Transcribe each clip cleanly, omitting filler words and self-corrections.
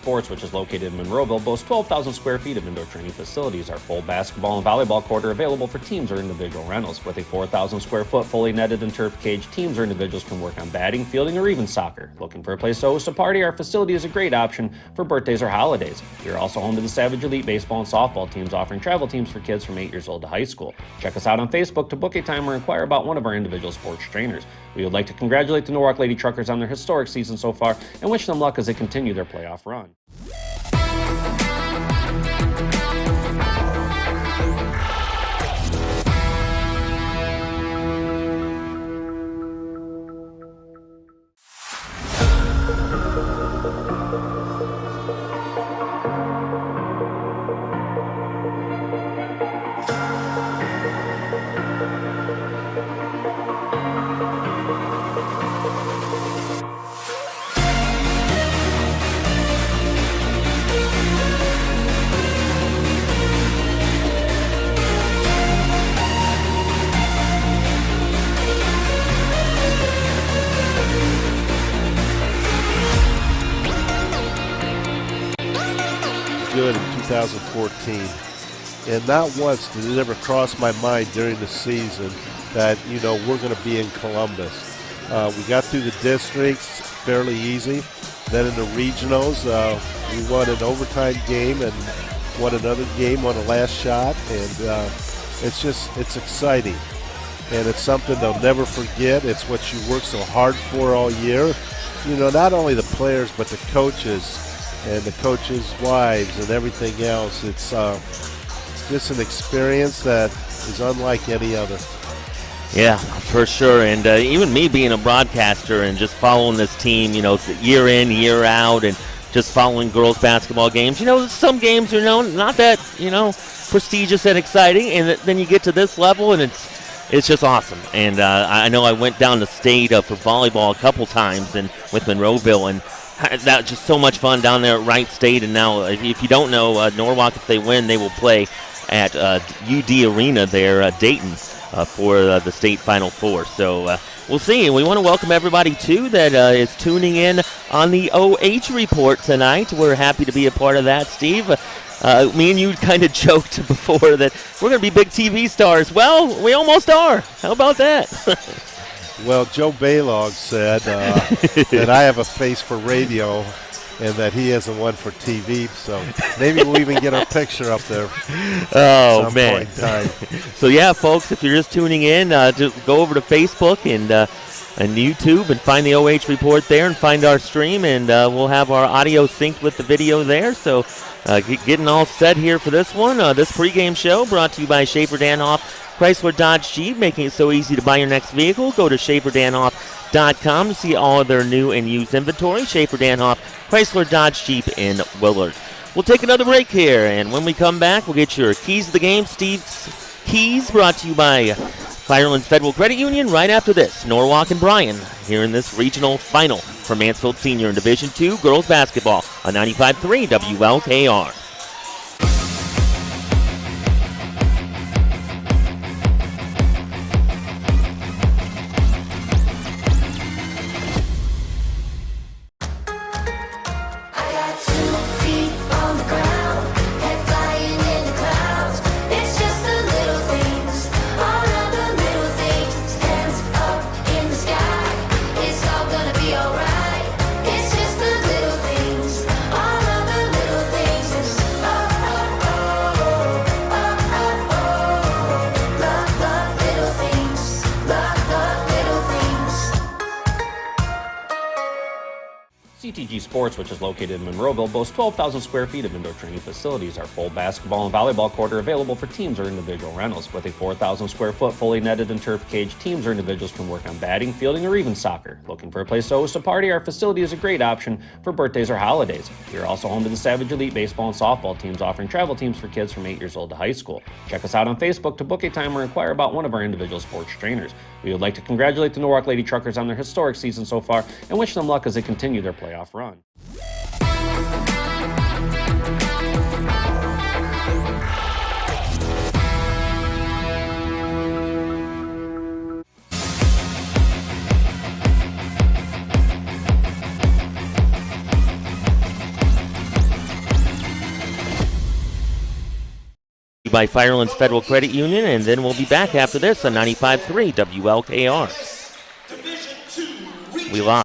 Sports, which is located in Monroeville, boasts 12,000 square feet of indoor training facilities. Our full basketball and volleyball court are available for teams or individual rentals. With a 4,000 square foot fully netted and turf cage, teams or individuals can work on batting, fielding, or even soccer. Looking for a place to host a party? Our facility is a great option for birthdays or holidays. We are also home to the Savage Elite baseball and softball teams, offering travel teams for kids from 8 years old to high school. Check us out on Facebook to book a time or inquire about one of our individual sports trainers. We would like to congratulate the Norwalk Lady Truckers on their historic season so far and wish them luck as they continue their playoff run. Good in 2014, and not once did it ever cross my mind during the season that we're going to be in Columbus. We got through the districts fairly easy. Then in the regionals, we won an overtime game and won another game on the last shot, and it's exciting, and it's something they'll never forget. It's what you work so hard for all year. Not only the players but the coaches and the coaches' wives and everything else. It's just an experience that is unlike any other. Yeah, for sure. And even me being a broadcaster and just following this team, year in, year out, and just following girls basketball games. Some games are not that, prestigious and exciting, and then you get to this level and it's just awesome. And I know I went down to state for volleyball a couple times and with Monroeville, and that was just so much fun down there at Wright State. And now, if you don't know, Norwalk, if they win, they will play at UD Arena there, Dayton, for the state Final Four. So we'll see. And we want to welcome everybody, too, that is tuning in on the OH Report tonight. We're happy to be a part of that, Steve. Me and you kind of joked before that we're going to be big TV stars. Well, we almost are. How about that? Well, Joe Baylog said that I have a face for radio and that he hasn't one for TV, so maybe we'll even get our picture up there at some point in time. So, yeah, folks, if you're just tuning in, just go over to Facebook and YouTube and find the OH Report there and find our stream, and we'll have our audio synced with the video there. So getting all set here for this one. This pregame show brought to you by Schaefer Danhoff Chrysler Dodge Jeep, making it so easy to buy your next vehicle. Go to SchaeferDanhoff.com to see all of their new and used inventory. Schaefer Danhoff Chrysler Dodge Jeep in Willard. We'll take another break here, and when we come back, we'll get your keys to the game. Steve's Keys, brought to you by Firelands Federal Credit Union. Right after this, Norwalk and Bryan here in this regional final for Mansfield Senior in Division II girls basketball on 95.3 WLKR. CTG Sports, which is located in Monroeville, boasts 12,000 square feet of indoor training facilities. Our full basketball and volleyball court are available for teams or individual rentals. With a 4,000 square foot fully netted and turf cage, teams or individuals can work on batting, fielding, or even soccer. Looking for a place to host a party? Our facility is a great option for birthdays or holidays. We are also home to the Savage Elite baseball and softball teams, offering travel teams for kids from 8 years old to high school. Check us out on Facebook to book a time or inquire about one of our individual sports trainers. We would like to congratulate the Norwalk Lady Truckers on their historic season so far and wish them luck as they continue their playoff run. by Firelands Federal Credit Union, and then we'll be back after this on 95.3 WLKR. We lost.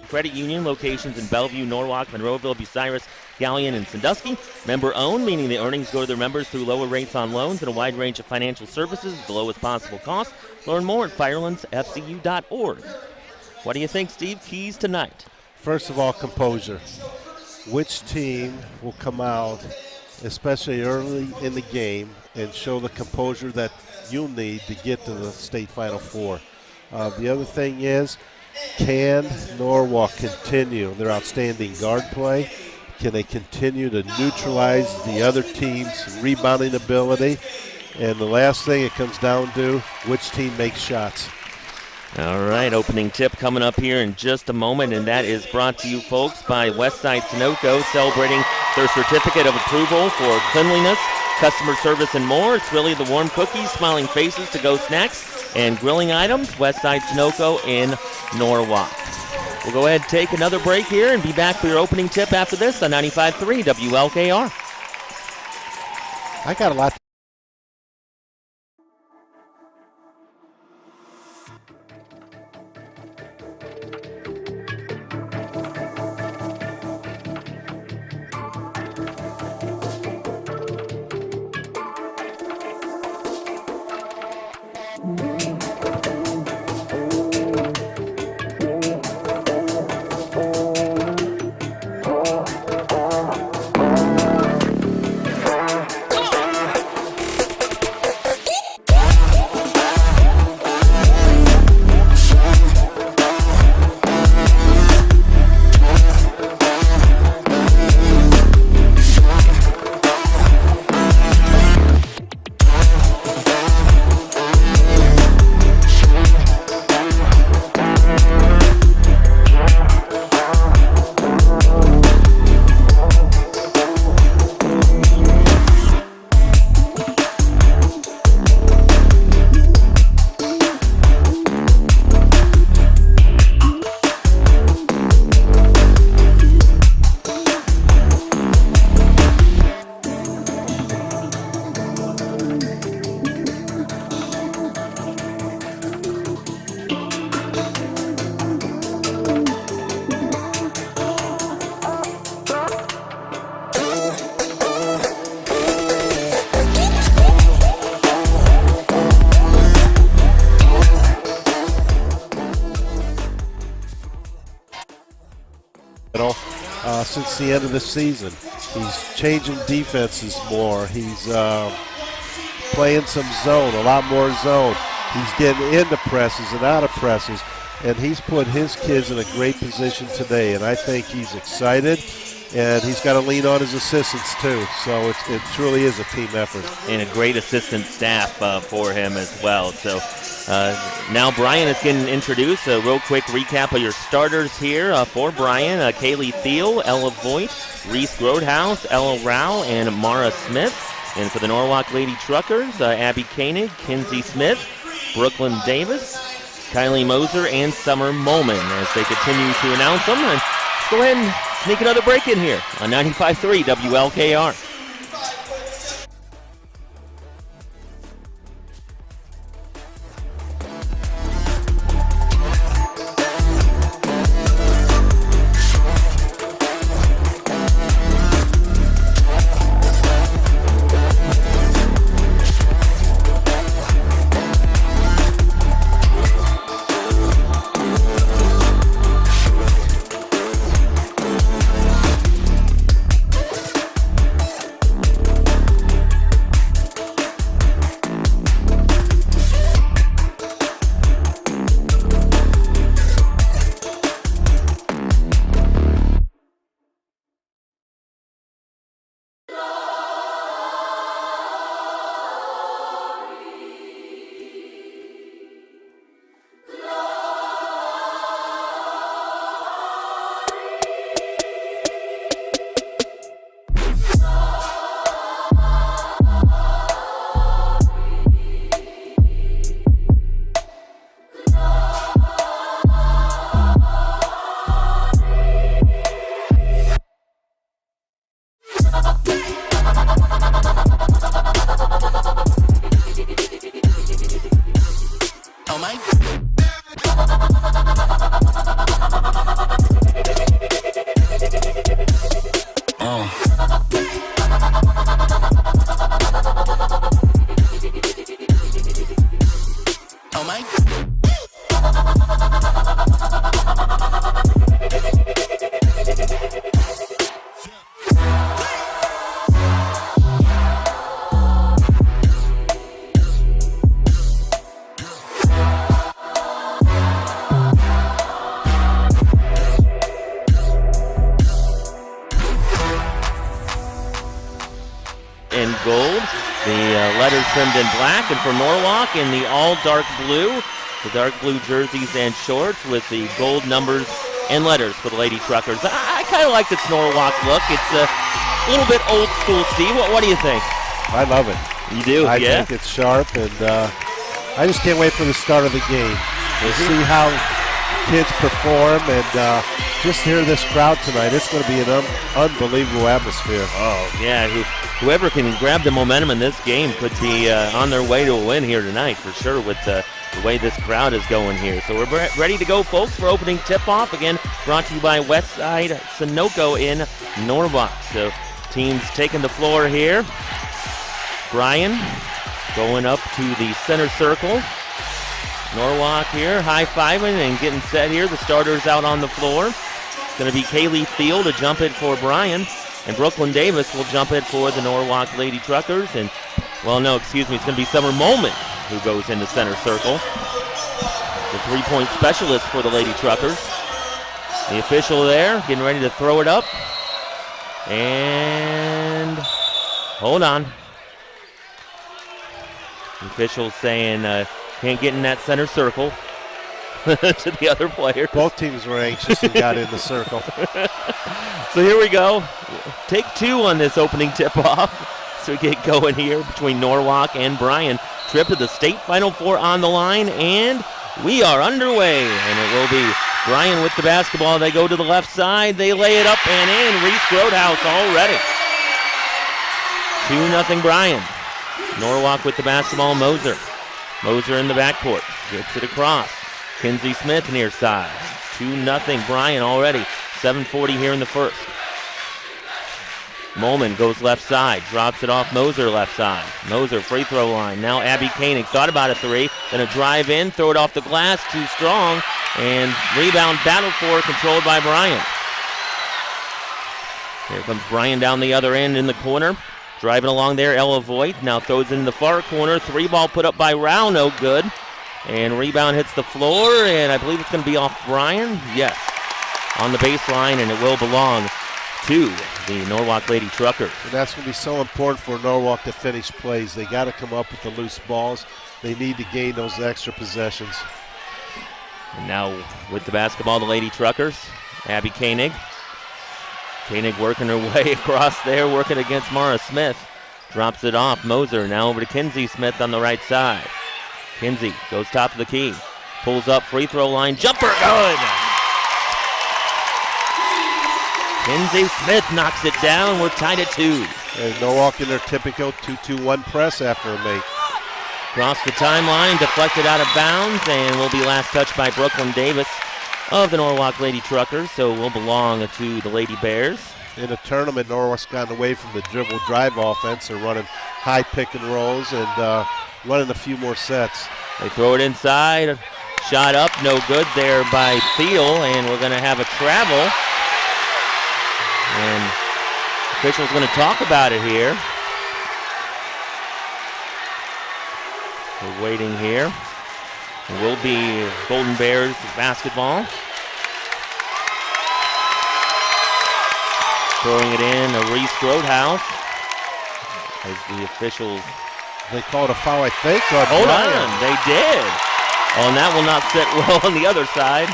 Credit Union, locations in Bellevue, Norwalk, Monroeville, Bucyrus, Gallion, and Sandusky. Member-owned, meaning the earnings go to their members through lower rates on loans and a wide range of financial services at the lowest possible cost. Learn more at firelandsfcu.org. What do you think, Steve? Keys tonight. First of all, composure. Which team will come out, especially early in the game, and show the composure that you'll need to get to the state Final Four? The other thing is, can Norwalk continue their outstanding guard play? Can they continue to neutralize the other team's rebounding ability? And the last thing it comes down to, which team makes shots? All right, opening tip coming up here in just a moment, and that is brought to you, folks, by Westside Sunoco, celebrating their certificate of approval for cleanliness, customer service, and more. It's really the warm cookies, smiling faces, to-go snacks, and grilling items. Westside Sunoco in Norwalk. We'll go ahead and take another break here and be back for your opening tip after this on 95.3 WLKR. I got a lot. since the end of the season. He's changing defenses more. He's playing some zone, a lot more zone. He's getting into presses and out of presses, and he's put his kids in a great position today, and I think he's excited, and he's got to lean on his assistants too, so it truly is a team effort. And a great assistant staff for him as well. So now Bryan is getting introduced. A real quick recap of your starters here for Bryan. Kaylee Thiel, Ella Voigt, Reese Grothaus, Ella Rao, and Mara Smith. And for the Norwalk Lady Truckers, Abby Koenig, Kinsey Smith, Brooklyn Davis, Kylie Moser, and Summer Molman as they continue to announce them. And let's go ahead and sneak another break in here on 95.3 WLKR. Trimmed in black, and for Norwalk in the all dark blue, the dark blue jerseys and shorts with the gold numbers and letters for the Lady Truckers. I kind of like this Norwalk look. It's a little bit old school, Steve. What do you think? I love it. You do? I think it's sharp, and I just can't wait for the start of the game. We'll see how kids perform, and just hear this crowd tonight. It's going to be an unbelievable atmosphere. Oh, yeah. Whoever can grab the momentum in this game could be on their way to a win here tonight for sure with the way this crowd is going here. So we're ready to go, folks, for opening tip-off. Again, brought to you by Westside Sunoco in Norwalk. So teams taking the floor here. Bryan going up to the center circle. Norwalk here high-fiving and getting set here. The starters out on the floor. It's going to be Kaylee Thiel to jump it for Bryan. And Brooklyn Davis will jump it for the Norwalk Lady Truckers. And, well, no, excuse me, it's going to be Summer Molman who goes into center circle. The three-point specialist for the Lady Truckers. The official there getting ready to throw it up. And hold on. The official saying can't get in that center circle to the other players. Both teams were anxious and got in the circle. So here we go. Take two on this opening tip-off. So we get going here between Norwalk and Bryan. Trip to the state Final Four on the line, and we are underway. And it will be Bryan with the basketball. They go to the left side. They lay it up and in. Reese Grothaus already. 2-0 Bryan. Norwalk with the basketball. Moser in the backcourt. Gets it across. Kinsey Smith near side. 2-0 Bryan already. 7:40 here in the first. Molman goes left side. Drops it off Moser left side. Moser free throw line. Now Abby Koenig thought about a three. Then a drive in. Throw it off the glass. Too strong. And rebound battle for controlled by Bryan. Here comes Bryan down the other end in the corner. Driving along there, Ella Voigt now throws it in the far corner. 3-ball put up by Rao, no good. And rebound hits the floor, and I believe it's going to be off Bryan. Yes, on the baseline, and it will belong to the Norwalk Lady Truckers. And that's going to be so important for Norwalk to finish plays. They got to come up with the loose balls. They need to gain those extra possessions. And now with the basketball, the Lady Truckers, Abby Koenig. Koenig working her way across there, working against Mara Smith. Drops it off. Moser now over to Kinsey Smith on the right side. Kinsey goes top of the key. Pulls up, free throw line. Jumper, good! Kinsey Smith knocks it down. We're tied at 2. And Norwalk in their typical 2-2-1 press after a make. Across the timeline, deflected out of bounds, and will be last touched by Brooklyn Davis of the Norwalk Lady Truckers, so will belong to the Lady Bears. In a tournament, Norwalk's gotten away from the dribble drive offense. They're running high pick and rolls and running a few more sets. They throw it inside. Shot up, no good there by Thiel, and we're going to have a travel. And official's going to talk about it here. We're waiting here. It will be Golden Bears basketball. Throwing it in, Reese Grothaus. As the officials... They called a foul, I think, on Hold Bryan. on, they did. Oh, and that will not sit well on the other side.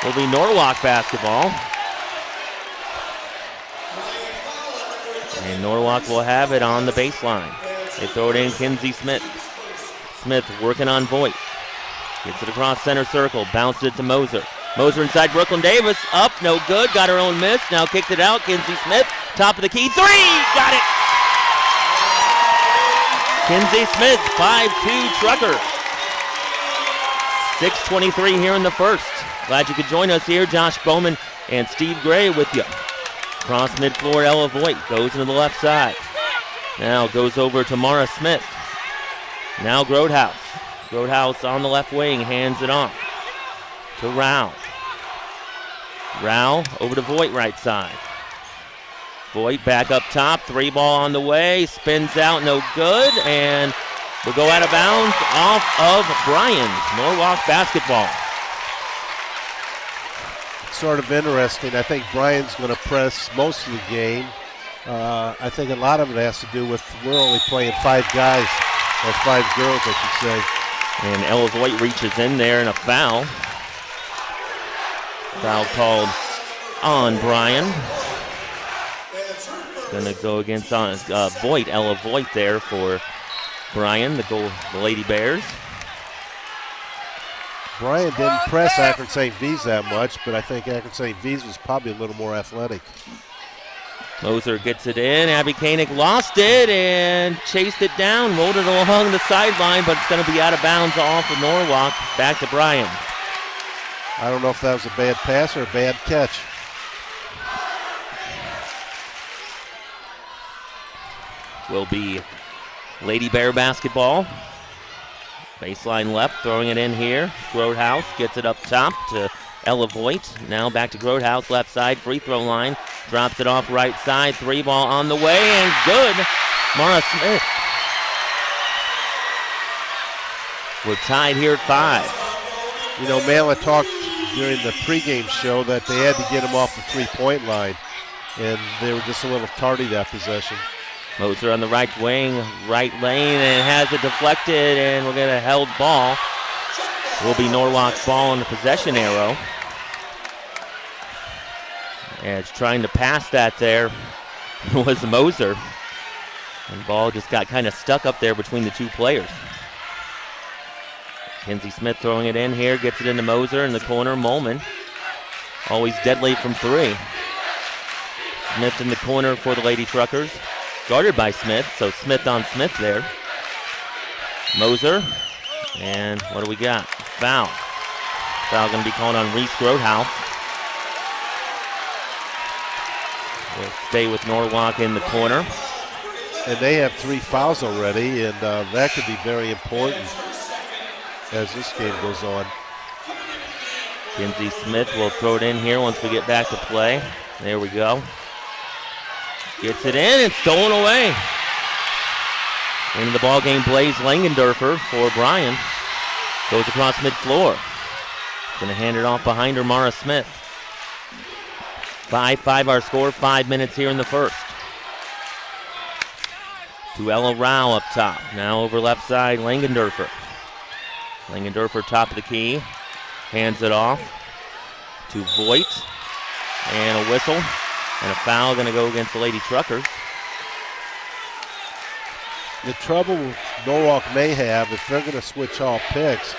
Will be Norwalk basketball. And Norwalk will have it on the baseline. They throw it in, Kinsey Smith. Smith working on Voigt. Gets it across center circle, bounced it to Moser. Moser inside Brooklyn Davis, up, no good, got her own miss, now kicked it out, Kinsey Smith, top of the key, 3, got it! Kinsey Smith, 5-2 Trucker. 6:23 here in the first. Glad you could join us here. Josh Bowman and Steve Gray with you. Cross mid-floor, Ella Voigt goes into the left side. Now goes over to Mara Smith. Now Grothaus. Grothaus on the left wing, hands it off to Rao. Rao over to Voigt right side. Voigt back up top, 3-ball on the way, spins out, no good, and will go out of bounds off of Bryan. Norwalk basketball. Sort of interesting. I think Bryan's going to press most of the game. I think a lot of it has to do with we're only playing 5 guys, or 5 girls, I should say. And Ella Voigt reaches in there and a foul. Foul called on Bryan. Going to go against Voigt, Ella Voigt there for Bryan, the Lady Bears. Bryan didn't press Akron St. V's that much, but I think Akron St. V's was probably a little more athletic. Moser gets it in. Abby Koenig lost it and chased it down, rolled it along the sideline, but it's going to be out of bounds off of Norwalk. Back to Bryan. I don't know if that was a bad pass or a bad catch. Will be Lady Bear basketball. Baseline left, throwing it in here. Grothaus gets it up top to Ella Voigt. Now back to Grothaus, left side, free throw line. Drops it off right side, 3-ball on the way, and good. Mara Smith. We're tied here at 5. You know, Mala talked during the pregame show that they had to get him off the 3-point line, and they were just a little tardy that possession. Moser on the right wing, right lane, and has it deflected, and we'll get a held ball. Will be Norwalk's ball on the possession arrow. And it's trying to pass that there was Moser. And the ball just got kind of stuck up there between the 2 players. Kinsey Smith throwing it in here, gets it into Moser in the corner. Molman, always deadly from 3. Smith in the corner for the Lady Truckers. Guarded by Smith, so Smith on Smith there. Moser, and what do we got? Foul. Foul going to be called on Reese Grothaus. We'll stay with Norwalk in the corner. And they have 3 fouls already, and that could be very important as this game goes on. Kinsey Smith will throw it in here once we get back to play. There we go. Gets it in and stolen away. Into the ball game, Blaze Langendorfer for Bryan. Goes across mid-floor. Going to hand it off behind her, Mara Smith. 5-5 our score, 5 minutes here in the first. To Ella Rao up top. Now over left side, Langendorfer. Langendorfer top of the key. Hands it off to Voigt. And a whistle. And a foul going to go against the Lady Truckers. The trouble Norwalk may have, if they're going to switch all picks,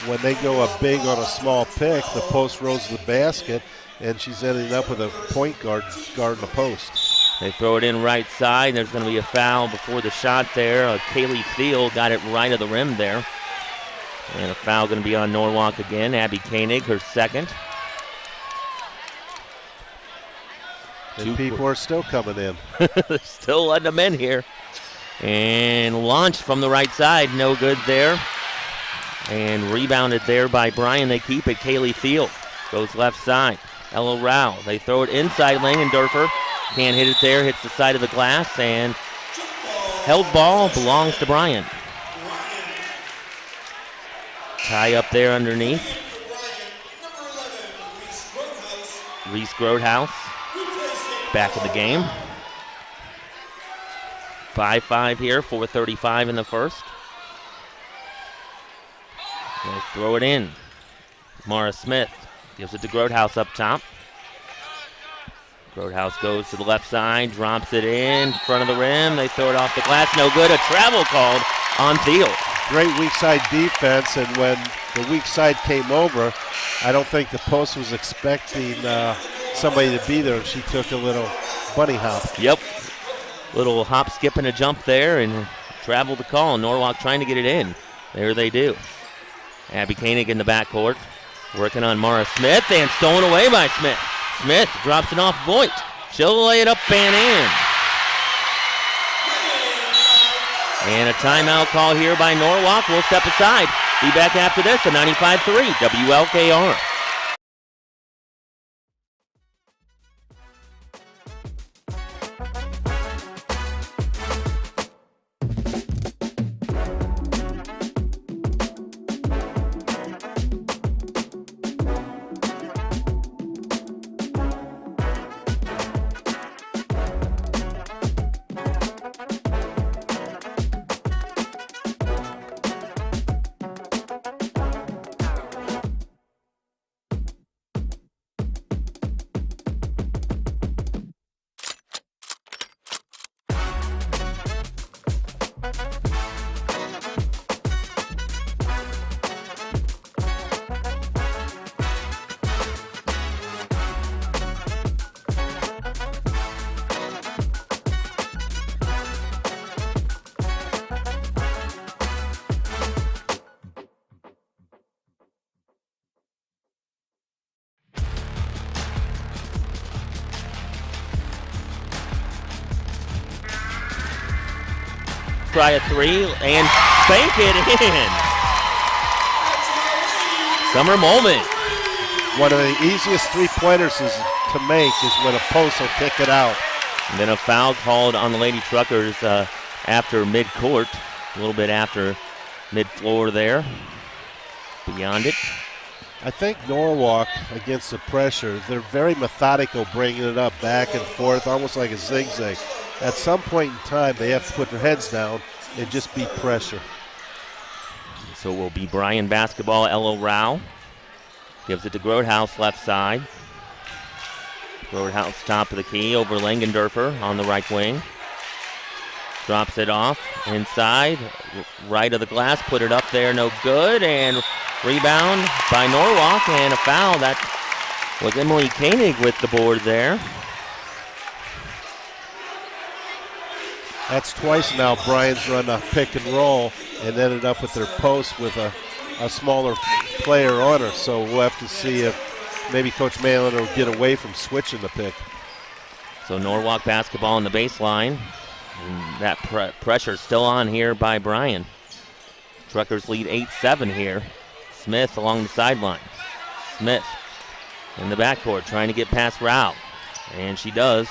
when they go up big on a small pick, the post rolls the basket, and she's ending up with a point guard guarding the post. They throw it in right side. There's going to be a foul before the shot there. Kaylee Thiel got it right of the rim there. And a foul going to be on Norwalk again. Abby Koenig, her second. And people are still coming in. They're still letting them in here. And launched from the right side. No good there. And rebounded there by Bryan. They keep it. Kaylee Thiel goes left side. Ella Rao. They throw it inside. Langendorfer can't hit it there. Hits the side of the glass. And held ball belongs to Bryan. Tie up there underneath. Reese Grothaus back in the game. 5-5 here, 4:35 in the first. They throw it in. Mara Smith gives it to Grothaus up top. Grothaus goes to the left side, drops it in front of the rim. They throw it off the glass, no good. A travel called on Thiel. Great weak side defense, and when the weak side came over, I don't think the post was expecting somebody to be there, and she took a little bunny hop. Yep. Little hop, skip, and a jump there, and travel to call. Norwalk trying to get it in. There they do. Abby Koenig in the backcourt, working on Mara Smith, and stolen away by Smith. Smith drops it off Voigt. She'll lay it up and in. And a timeout call here by Norwalk. We'll step aside. Be back after this at 95.3 WLKR. Try a three and bank it in. Summer moment. One of the easiest three-pointers to make is when a post will kick it out. And then a foul called on the Lady Truckers after mid-court, a little bit after mid-floor there. Beyond it. I think Norwalk, against the pressure, they're very methodical bringing it up back and forth, almost like a zigzag. At some point in time, they have to put their heads down and just beat pressure. So will be Bryan basketball. Ella Rao gives it to Grothaus left side. Grothaus top of the key over Langendorfer on the right wing. Drops it off inside, right of the glass, put it up there, no good, and rebound by Norwalk, and a foul. That was Emily Koenig with the board there. That's twice now Bryan's run a pick and roll and ended up with their post with a smaller player on her. So we'll have to see if maybe Coach Malin will get away from switching the pick. So Norwalk basketball on the baseline. And that pressure still on here by Bryan. Truckers lead 8-7 here. Smith along the sideline. Smith in the backcourt trying to get past Rao. And she does.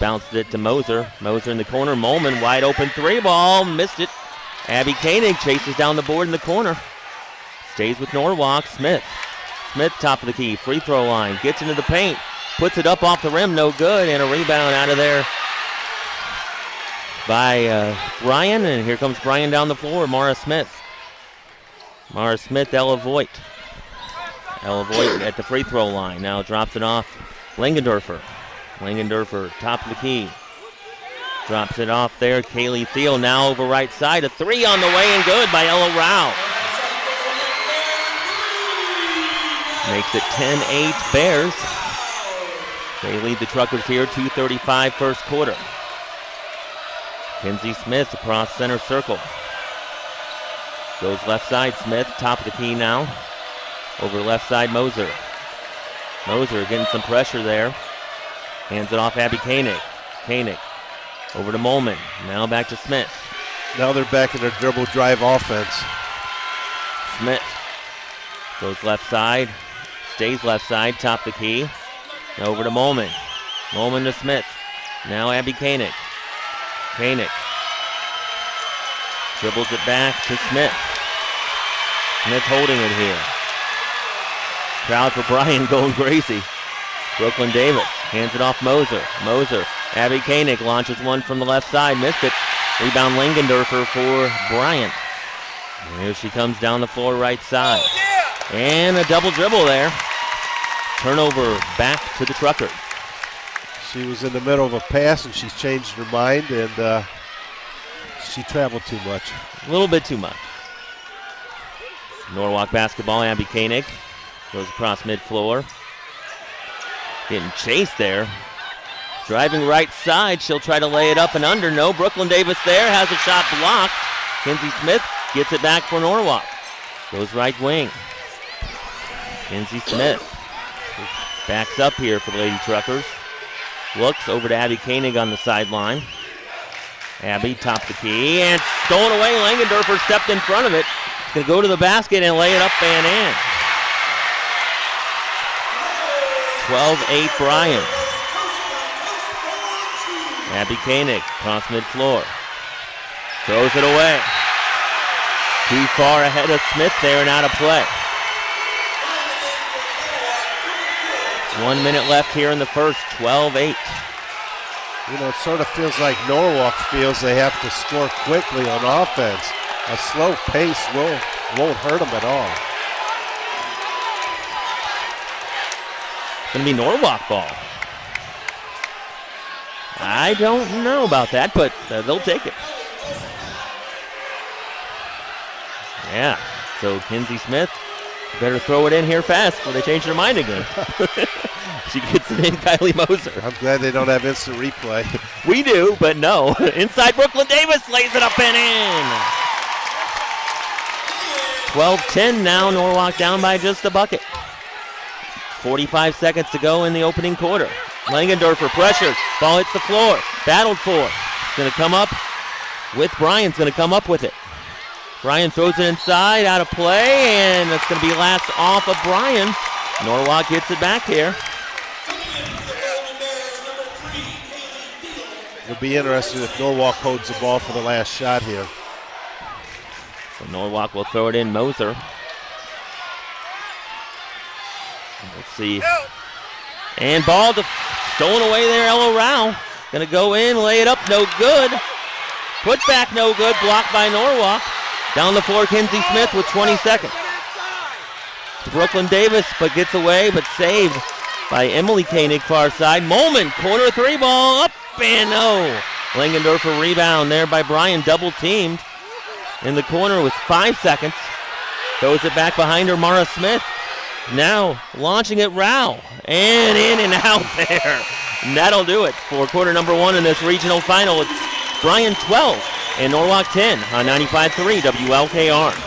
Bounced it to Moser. Moser in the corner. Molman wide open 3-ball. Missed it. Abby Koenig chases down the board in the corner. Stays with Norwalk. Smith. Smith top of the key. Free throw line. Gets into the paint. Puts it up off the rim. No good. And a rebound out of there by Bryan. And here comes Bryan down the floor. Mara Smith. Mara Smith, Ella Voigt. Ella Voigt at the free throw line. Now drops it off. Langendorfer. Langendorfer, top of the key. Drops it off there. Kaylee Thiel now over right side. A 3 on the way and good by Ella Rao. Makes it 10-8 Bears. They lead the Truckers here, 2:35 first quarter. Kinsey Smith across center circle. Goes left side, Smith, top of the key now. Over left side, Moser. Moser getting some pressure there. Hands it off Abby Koenig. Koenig over to Molman. Now back to Smith. Now they're back in their dribble drive offense. Smith goes left side. Stays left side, top of the key. Now over to Molman. Molman to Smith. Now Abby Koenig. Koenig dribbles it back to Smith. Smith holding it here. Crowd for Bryan going crazy. Brooklyn Davis hands it off Moser. Moser. Abby Koenig launches one from the left side. Missed it. Rebound Langendorfer for Bryan. And here she comes down the floor right side. And a double dribble there. Turnover back to the Truckers. She was in the middle of a pass and she's changed her mind and she traveled too much. A little bit too much. Norwalk basketball, Abby Koenig goes across mid-floor. Getting chased there. Driving right side, she'll try to lay it up and under. No, Brooklyn Davis there, has a shot blocked. Kinsey Smith gets it back for Norwalk. Goes right wing. Kinsey Smith backs up here for the Lady Truckers. Looks over to Abby Koenig on the sideline. Abby, top the key, and stolen away. Langendorfer stepped in front of it. Going to go to the basket and lay it up and in. 12-8 Bryan. Abby Koenig across mid-floor. Throws it away. Too far ahead of Smith there and out of play. 1 minute left here in the first, 12-8. You know, it sort of feels like Norwalk feels they have to score quickly on offense. A slow pace won't hurt them at all. It's going to be Norwalk ball. I don't know about that, but they'll take it. Yeah, so Kinsey Smith better throw it in here fast before they change their mind again. She gets it in, Kylie Moser. I'm glad they don't have instant replay. We do, but no. Inside Brooklyn Davis lays it up and in. 12-10 now, Norwalk down by just a bucket. 45 seconds to go in the opening quarter. Langendorfer pressured. Ball hits the floor. Battled for. It's going to come up with Bryan's going to come up with it. Bryan throws it inside, out of play, and it's going to be last off of Bryan. Norwalk gets it back here. It'll be interesting if Norwalk holds the ball for the last shot here. So Norwalk will throw it in. Moser. Let's see. And ball stolen away there, Ella Rao. Going to go in, lay it up, no good. Put back, no good, blocked by Norwalk. Down the floor, Kinsey Smith with 20 seconds. To Brooklyn Davis, but gets away, but saved by Emily Koenig, far side. Molman, corner 3-ball, up and no. Langendorfer rebound there by Bryan, double teamed. In the corner with 5 seconds. Throws it back behind her, Mara Smith. Now launching it, Rao. And in and out there. And that'll do it for quarter number 1 in this regional final. It's Bryan 12 and Norwalk 10 on 95.3 WLKR.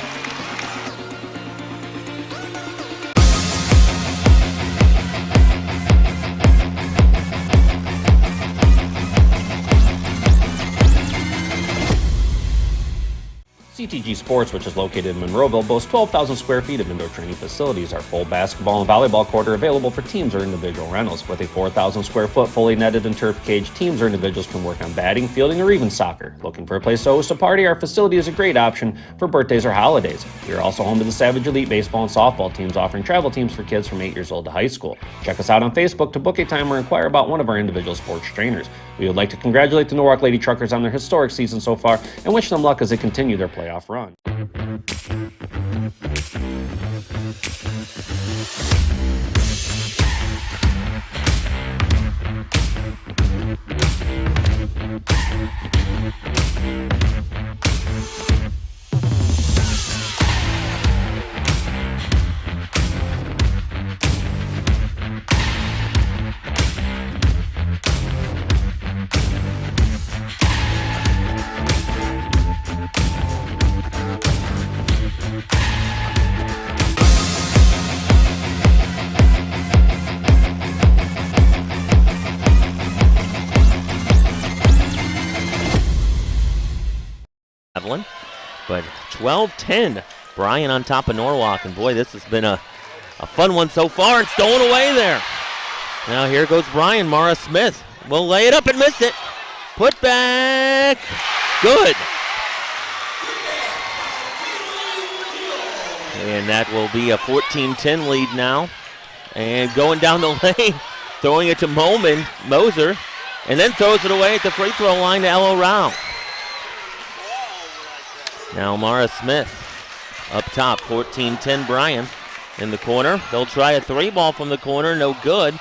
CTG Sports, which is located in Monroeville, boasts 12,000 square feet of indoor training facilities. Our full basketball and volleyball court are available for teams or individual rentals. With a 4,000 square foot fully netted and turf cage, teams or individuals can work on batting, fielding, or even soccer. Looking for a place to host a party? Our facility is a great option for birthdays or holidays. We are also home to the Savage Elite baseball and softball teams, offering travel teams for kids from 8 years old to high school. Check us out on Facebook to book a time or inquire about one of our individual sports trainers. We would like to congratulate the Norwalk Lady Truckers on their historic season so far and wish them luck as they continue their playoff run. But 12-10, Bryan on top of Norwalk, and boy, this has been a fun one so far. It's stolen away there. Now here goes Bryan. Mara Smith will lay it up and miss it. Put back, good. And that will be a 14-10 lead now. And going down the lane, throwing it to Moser, and then throws it away at the free throw line to Ella Rao. Now Mara Smith up top, 14-10 Bryan in the corner. They'll try a three ball from the corner, no good.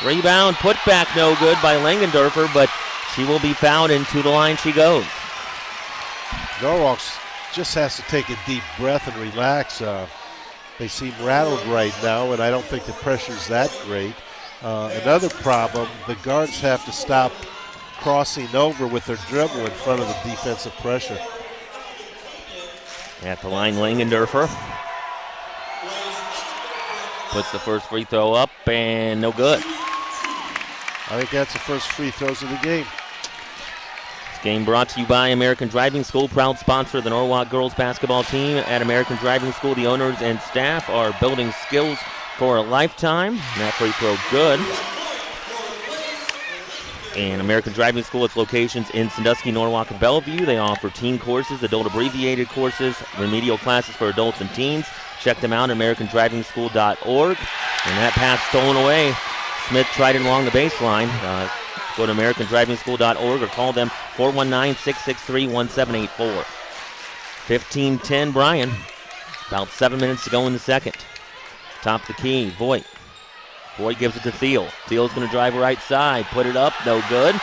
Rebound, put back, no good by Langendorfer, but she will be fouled, and to the line she goes. Norwalk just has to take a deep breath and relax. They seem rattled right now, and I don't think the pressure's that great. Another problem, the guards have to stop crossing over with their dribble in front of the defensive pressure. At the line, Langendorfer puts the first free throw up, and no good. I think that's the first free throws of the game. This game brought to you by American Driving School, proud sponsor of the Norwalk girls basketball team. At American Driving School, the owners and staff are building skills for a lifetime. And that free throw good. And American Driving School, its locations in Sandusky, Norwalk, and Bellevue. They offer teen courses, adult abbreviated courses, remedial classes for adults and teens. Check them out at AmericanDrivingSchool.org. And that pass stolen away. Smith tried it along the baseline. Go to AmericanDrivingSchool.org or call them 419-663-1784. 15-10 Bryan. About 7 minutes to go in the second. Top the key, Voigt. Voigt gives it to Thiel. Thiel's going to drive right side, put it up, no good,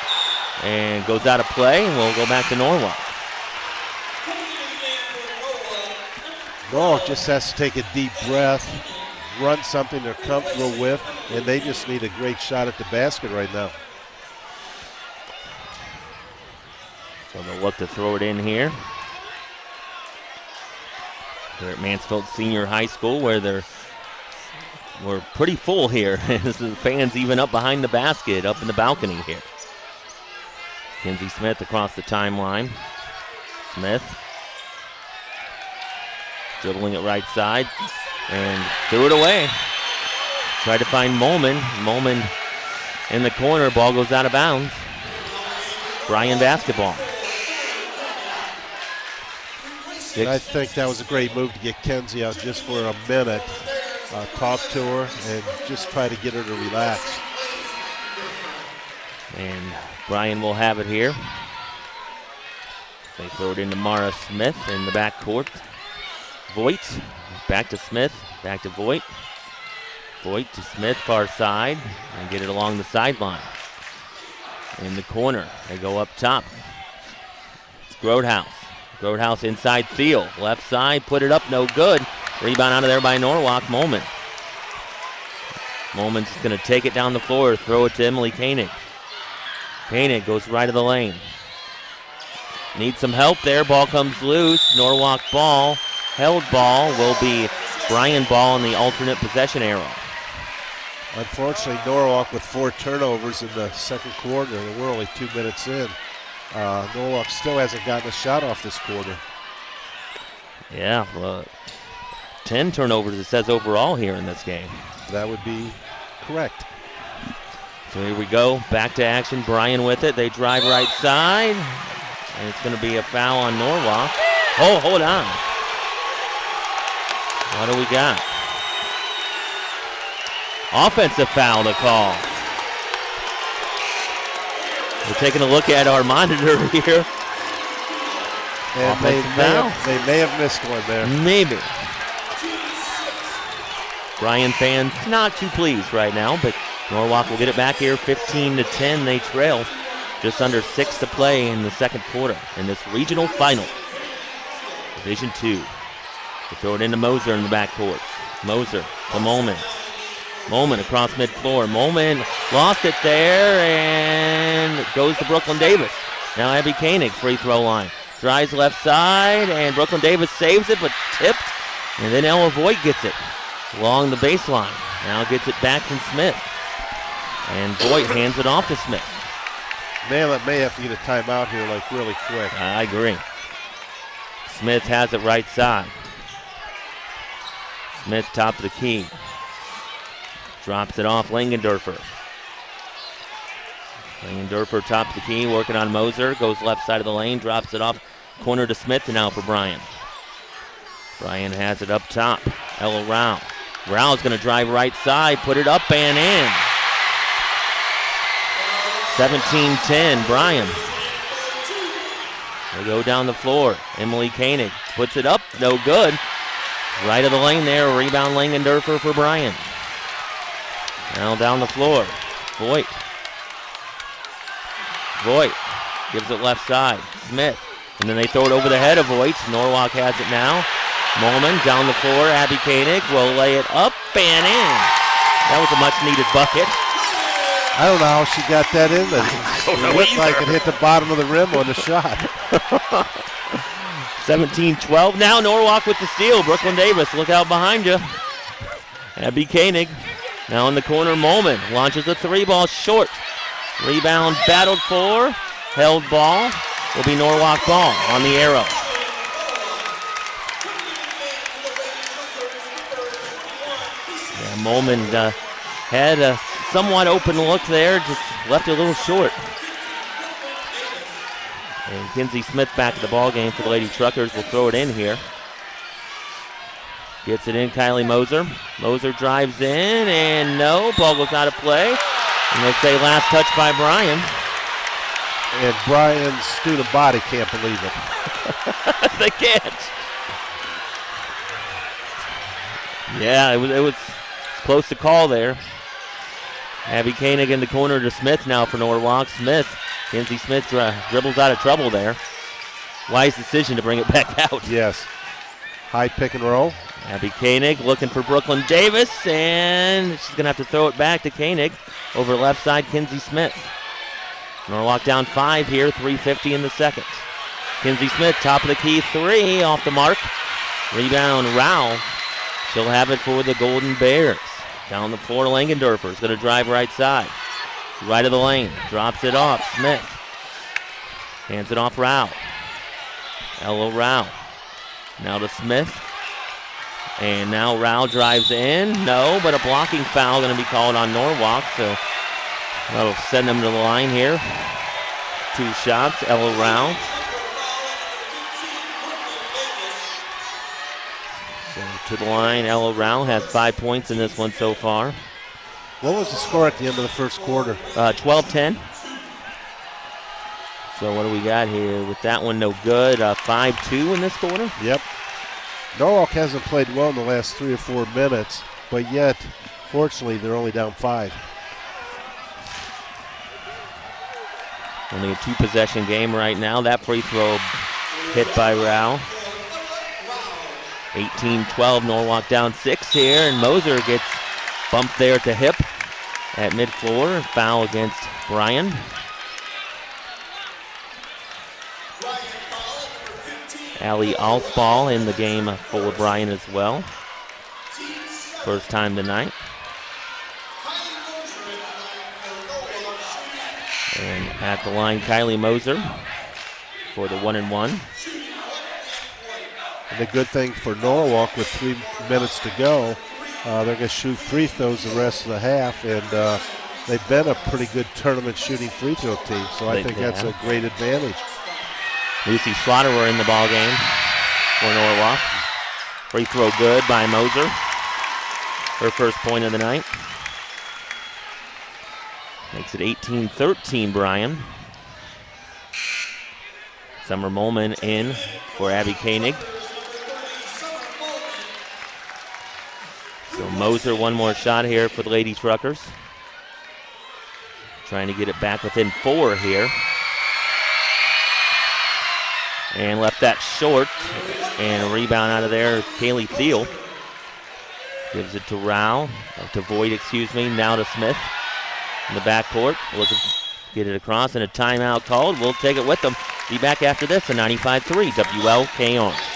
and goes out of play, and we'll go back to Norwalk. Norwalk just has to take a deep breath, run something they're comfortable with, and they just need a great shot at the basket right now. So they'll look to throw it in here. They're at Mansfield Senior High School, where we're pretty full here. The fans even up behind the basket, up in the balcony here. Kenzie Smith across the timeline. Smith dribbling it right side and threw it away. Tried to find Bowman. Bowman in the corner. Ball goes out of bounds. Bryan basketball. I think that was a great move to get Kenzie out just for a minute. Talk to her and just try to get her to relax. And Bryan will have it here. They throw it into Mara Smith in the backcourt. Voigt, back to Smith, back to Voigt. Voigt to Smith, far side, and get it along the sideline. In the corner, they go up top. It's Grothaus. Grothaus inside Thiel, left side, put it up, no good. Rebound out of there by Norwalk, Bowman. Bowman's just going to take it down the floor, throw it to Emily Koenig. Koenig goes right of the lane. Needs some help there, ball comes loose. Norwalk ball, held ball, will be Bryan ball in the alternate possession arrow. Unfortunately, Norwalk with 4 turnovers in the second quarter, and we're only 2 minutes in. Norwalk still hasn't gotten a shot off this quarter. Yeah, 10 turnovers it says overall here in this game. That would be correct. So here we go, back to action. Bryan with it. They drive right side, and it's going to be a foul on Norwalk. Oh, hold on. What do we got? Offensive foul to call. We're taking a look at our monitor here. And they may have missed one there. Maybe. Bryan fans not too pleased right now, but Norwalk will get it back here, 15-10. They trail. Just under 6 to play in the second quarter in this regional final. Division 2. They throw it into Moser in the backcourt. Moser to Bowman. Bowman across midfloor. Bowman lost it there, and it goes to Brooklyn Davis. Now Abby Koenig, free throw line. Drives left side, and Brooklyn Davis saves it, but tipped. And then Ella Voigt gets it along the baseline. Now gets it back from Smith. And Voigt hands it off to Smith. Mallet may have to get a timeout here, like, really quick. I agree. Smith has it right side. Smith top of the key. Drops it off Langendorfer. Langendorfer top of the key, working on Moser. Goes left side of the lane, drops it off. Corner to Smith, and now for Bryan. Bryan has it up top. Ella Rao. Rao's going to drive right side, put it up and in. 17-10, Bryan. They go down the floor. Emily Koenig puts it up, no good. Right of the lane there, rebound Langendorfer for Bryan. Now down the floor, Voigt. Voigt gives it left side, Smith. And then they throw it over the head of Voigt. Norwalk has it now. Moment down the floor, Abby Koenig will lay it up and in. That was a much needed bucket. I don't know how she got that in there. It looked like it hit the bottom of the rim on the shot. 17-12. Now Norwalk with the steal. Brooklyn Davis, look out behind you. Abby Koenig now in the corner. Moment launches a 3-ball short. Rebound battled for. Held ball. Will be Norwalk ball on the arrow. Yeah, Moment had a somewhat open look there, just left it a little short. And Kinsey Smith back at the ball game for the Lady Truckers will throw it in here. Gets it in, Kylie Moser. Moser drives in, and no, ball goes out of play. And they'll say last touch by Bryan. And Bryan's student body can't believe it. They can't. Yeah, it was close to call there. Abby Koenig in the corner to Smith now for Norwalk. Smith, Kinsey Smith dribbles out of trouble there. Wise decision to bring it back out. Yes. High pick and roll. Abby Koenig looking for Brooklyn Davis, and she's going to have to throw it back to Koenig. Over left side, Kinsey Smith. Norwalk down 5 here, 3:50 in the second. Kinsey Smith, top of the key, 3 off the mark. Rebound, Rao. She'll have it for the Golden Bears. Down the floor, Langendorfer is going to drive right side. Right of the lane, drops it off, Smith. Hands it off Rao. Ella Rao. Now to Smith. And now Rao drives in. No, but a blocking foul going to be called on Norwalk, so that'll send them to the line here. 2 shots, Ella Rao. So to the line, Ella Rao has 5 points in this one so far. What was the score at the end of the first quarter? 12-10. So what do we got here? With that one, no good. 5-2 in this quarter. Yep. Norwalk hasn't played well in the last 3 or 4 minutes, but yet, fortunately, they're only down 5. Only a 2-possession game right now. That free throw hit by Rao. 18-12, Norwalk down 6 here, and Moser gets bumped there at the hip at mid-floor. Foul against Bryan. Allie Alsball in the game for Bryan as well. First time tonight. And at the line, Kylie Moser for the 1-and-1. And the good thing for Norwalk, with 3 minutes to go, they're going to shoot free throws the rest of the half, and they've been a pretty good tournament shooting free throw team, so I think that's a great advantage. Lucy Schlotterer in the ball game for Norwalk. Free throw good by Moser. Her first point of the night. Makes it 18-13, Bryan. Summer Bowman in for Abby Koenig. So Moser, one more shot here for the Lady Truckers. Trying to get it back within 4 here. And left that short. And a rebound out of there, Kaylee Thiel. Gives it to Voigt, now to Smith. In the backcourt, looking to get it across, and a timeout called. We'll take it with them. Be back after this at 95.3 WLKR.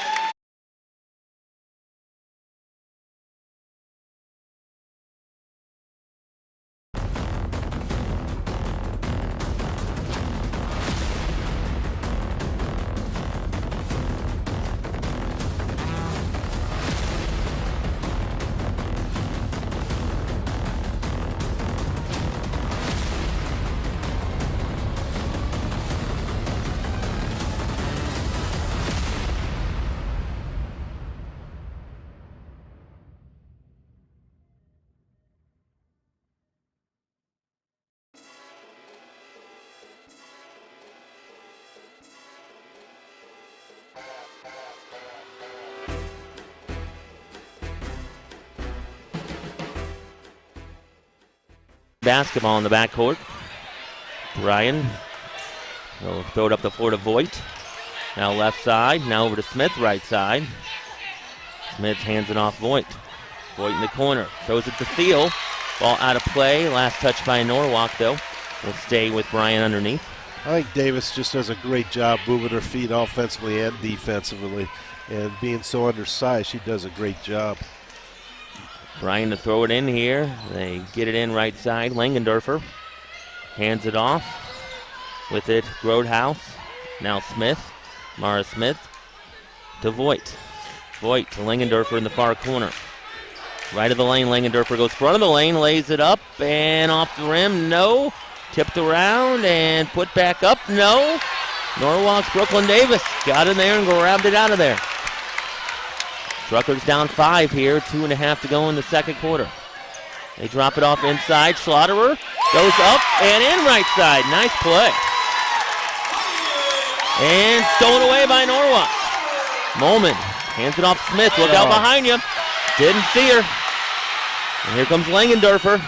Basketball in the backcourt. Bryan will throw it up the floor to Voigt. Now left side, now over to Smith, right side. Smith hands it off Voigt. Voigt in the corner, throws it to Thiel. Ball out of play, last touch by Norwalk though. Will stay with Bryan underneath. I think Davis just does a great job moving her feet offensively and defensively. And being so undersized, she does a great job. Bryan to throw it in here. They get it in right side. Langendorfer hands it off. With it, Grothaus. Now Smith. Mara Smith to Voigt. Voigt to Langendorfer in the far corner. Right of the lane, Langendorfer goes front of the lane, lays it up, and off the rim, no. Tipped around and put back up, no. Norwalk's Brooklyn Davis got in there and grabbed it out of there. Truckers down 5 here, 2.5 to go in the second quarter. They drop it off inside. Schlotterer goes up and in right side. Nice play. And stolen away by Norwalk. Moment. Hands it off Smith. Look out behind you. Didn't see her. And here comes Langendorfer.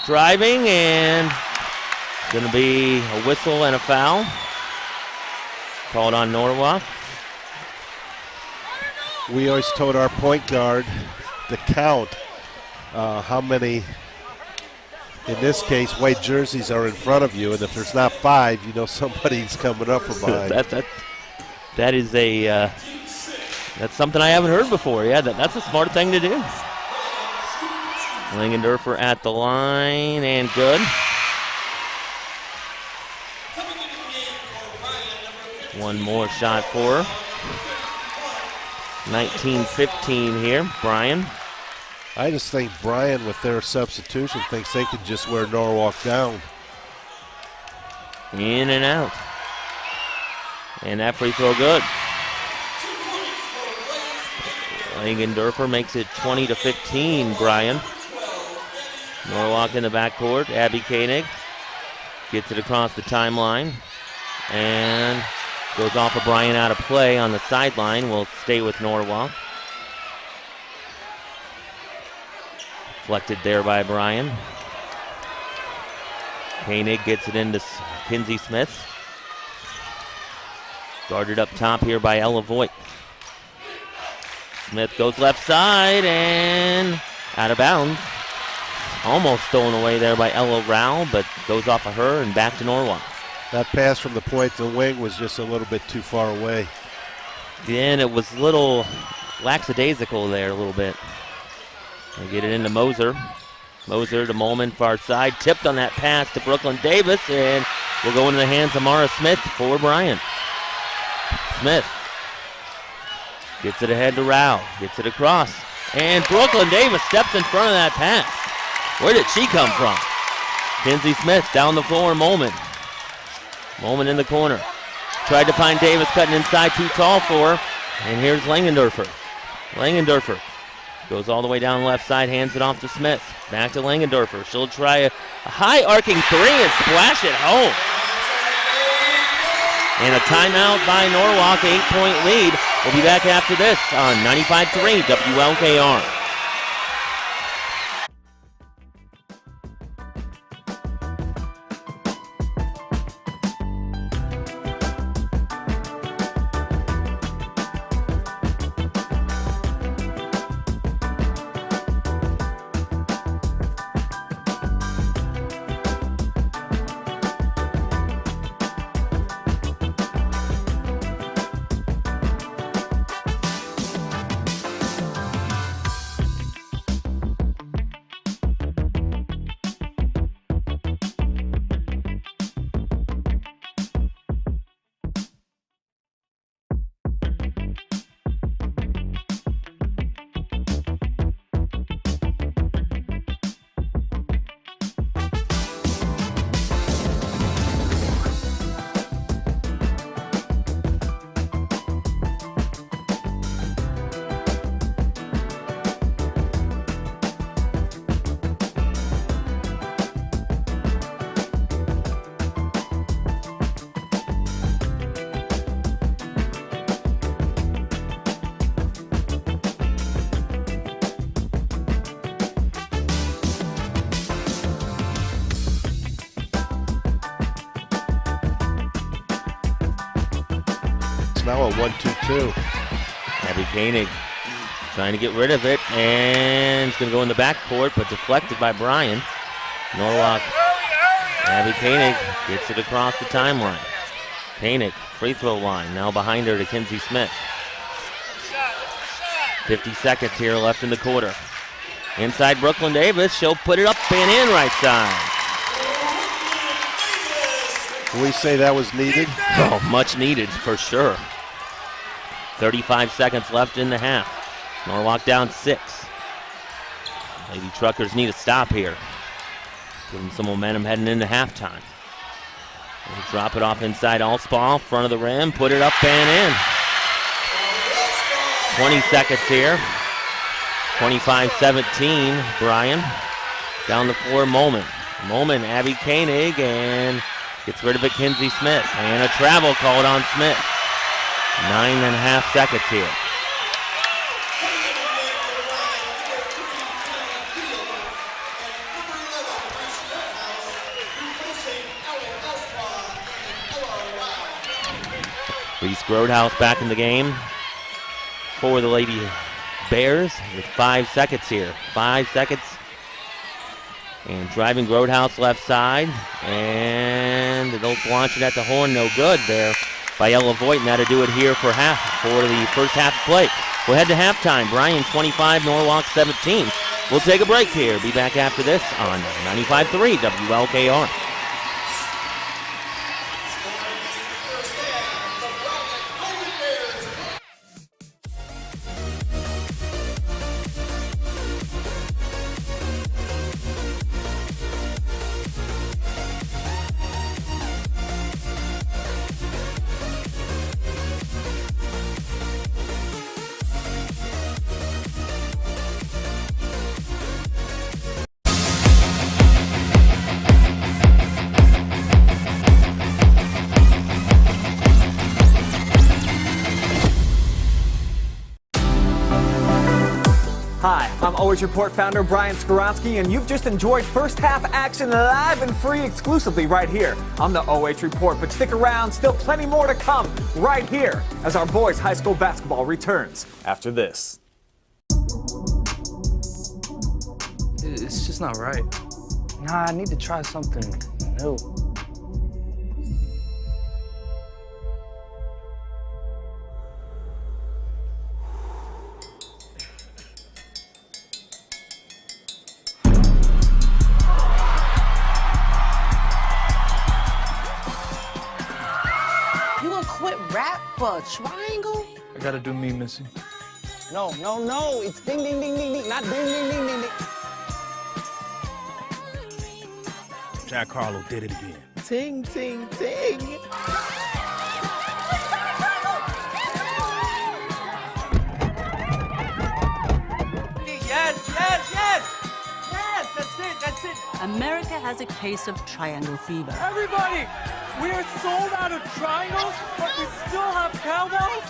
Driving, and it's going to be a whistle and a foul. Called on Norwalk. We always told our point guard to count how many, in this case, white jerseys are in front of you, and if there's not 5, you know somebody's coming up from behind. that is a that's something I haven't heard before. Yeah, that's a smart thing to do. Langendorfer at the line and good. One more shot for her. 19-15 here, Bryan. I just think Bryan, with their substitution, thinks they can just wear Norwalk down. In and out. And that free throw good. Langendorfer makes it 20-15, Bryan. Norwalk in the backcourt. Abby Koenig gets it across the timeline. And goes off of Bryan out of play on the sideline. Will stay with Norwalk. Deflected there by Bryan. Koenig gets it into Kinsey Smith. Guarded up top here by Ella Voigt. Smith goes left side and out of bounds. Almost stolen away there by Ella Rao, but goes off of her and back to Norwalk. That pass from the point to the wing was just a little bit too far away. Yeah, and it was a little lackadaisical there a little bit. They get it into Moser. Moser to Molman, far side. Tipped on that pass to Brooklyn Davis, and will go into the hands of Mara Smith for Bryan. Smith Gets it ahead to Rao. Gets it across. And Brooklyn Davis steps in front of that pass. Where did she come from? Kinsey Smith down the floor. Moment in the corner. Tried to find Davis cutting inside, too tall for her. And here's Langendorfer. Langendorfer goes all the way down the left side, hands it off to Smith. Back to Langendorfer. She'll try a high arcing three and splash it home. And a timeout by Norwalk, 8-point lead. We'll be back after this on 95.3 WLKR. Now a 1-2-2. Abby Koenig trying to get rid of it, and it's going to go in the backcourt, but deflected by Bryan. Norwalk. Abby Koenig gets it across the timeline. Koenig, free throw line, now behind her to Kinsey Smith. 50 seconds here left in the quarter. Inside Brooklyn Davis, she'll put it up and in right side. Can we say that was needed? Oh, much needed for sure. 35 seconds left in the half. Norwalk down 6. Lady Truckers need a stop here. Give them some momentum heading into halftime. They drop it off inside Allspaw, front of the rim, put it up and in. 20 seconds here. 25-17, Bryan. Down the floor, Moment. Abby Koenig, and gets rid of it, Kinsey Smith. And a travel called on Smith. 9.5 seconds here. Reese Grothaus back in the game for the Lady Bears with 5 seconds here. 5 seconds. And driving Grothaus left side. And they'll launch it at the horn. No good there by Ella Voigt. And that'll do it here for the first half play. We'll head to halftime. Bryan 25, Norwalk 17. We'll take a break here. Be back after this on 95.3 WLKR. Hi, I'm Always Report founder Bryan Skoronsky, and you've just enjoyed first half action live and free exclusively right here on the OH Report. But stick around, still plenty more to come right here as our boys high school basketball returns after this. It's just not right. Nah, I need to try something new. rap for a triangle? I gotta do me, Missy. No. It's ding, ding, ding, ding, ding, not ding, ding, ding, ding, ding. Jack Harlow did it again. Ting, ting, ting. That's it. America has a case of triangle fever. Everybody, we are sold out of triangles, but we still have cowbells.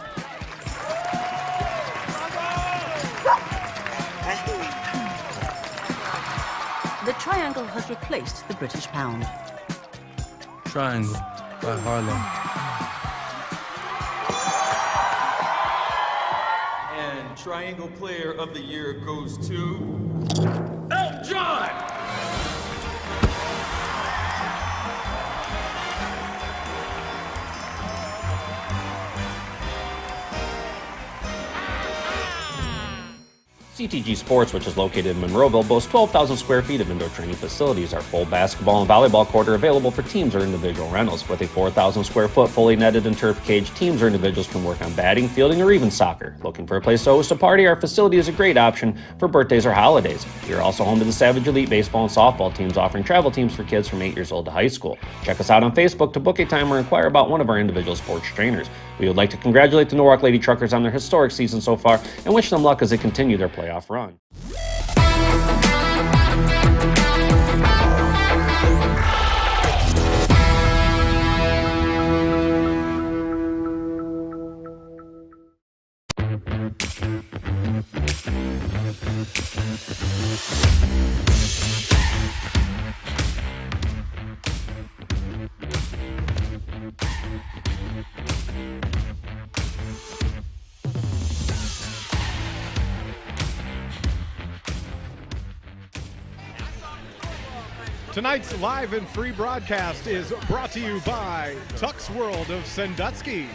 The triangle has replaced the British pound. Triangle by Harlow. And Triangle Player of the Year goes to Elton John! CTG Sports, which is located in Monroeville, boasts 12,000 square feet of indoor training facilities. Our full basketball and volleyball court are available for teams or individual rentals. With a 4,000 square foot fully netted and turf cage, teams or individuals can work on batting, fielding, or even soccer. Looking for a place to host a party? Our facility is a great option for birthdays or holidays. We are also home to the Savage Elite baseball and softball teams, offering travel teams for kids from 8 years old to high school. Check us out on Facebook to book a time or inquire about one of our individual sports trainers. We would like to congratulate the Norwalk Lady Truckers on their historic season so far and wish them luck as they continue their playoff run. Tonight's live and free broadcast is brought to you by Tuck's World of Sandusky.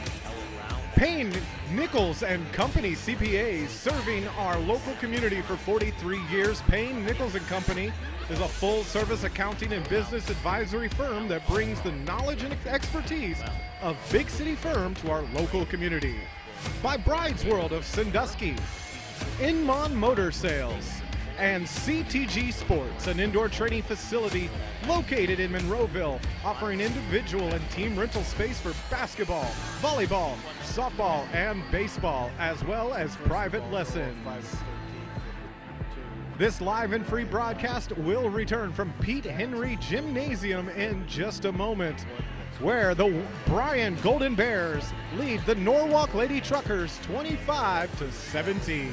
Payne, Nickles and Company CPAs, serving our local community for 43 years. Payne, Nickles and Company is a full-service accounting and business advisory firm that brings the knowledge and expertise of big city firm to our local community. By Bride's World of Sandusky, Inmon Motor Sales, and CTG Sports, an indoor training facility located in Monroeville, offering individual and team rental space for basketball, volleyball, softball, and baseball, as well as private lessons. This live and free broadcast will return from Pete Henry Gymnasium in just a moment, where the Bryan Golden Bears lead the Norwalk Lady Truckers 25-17.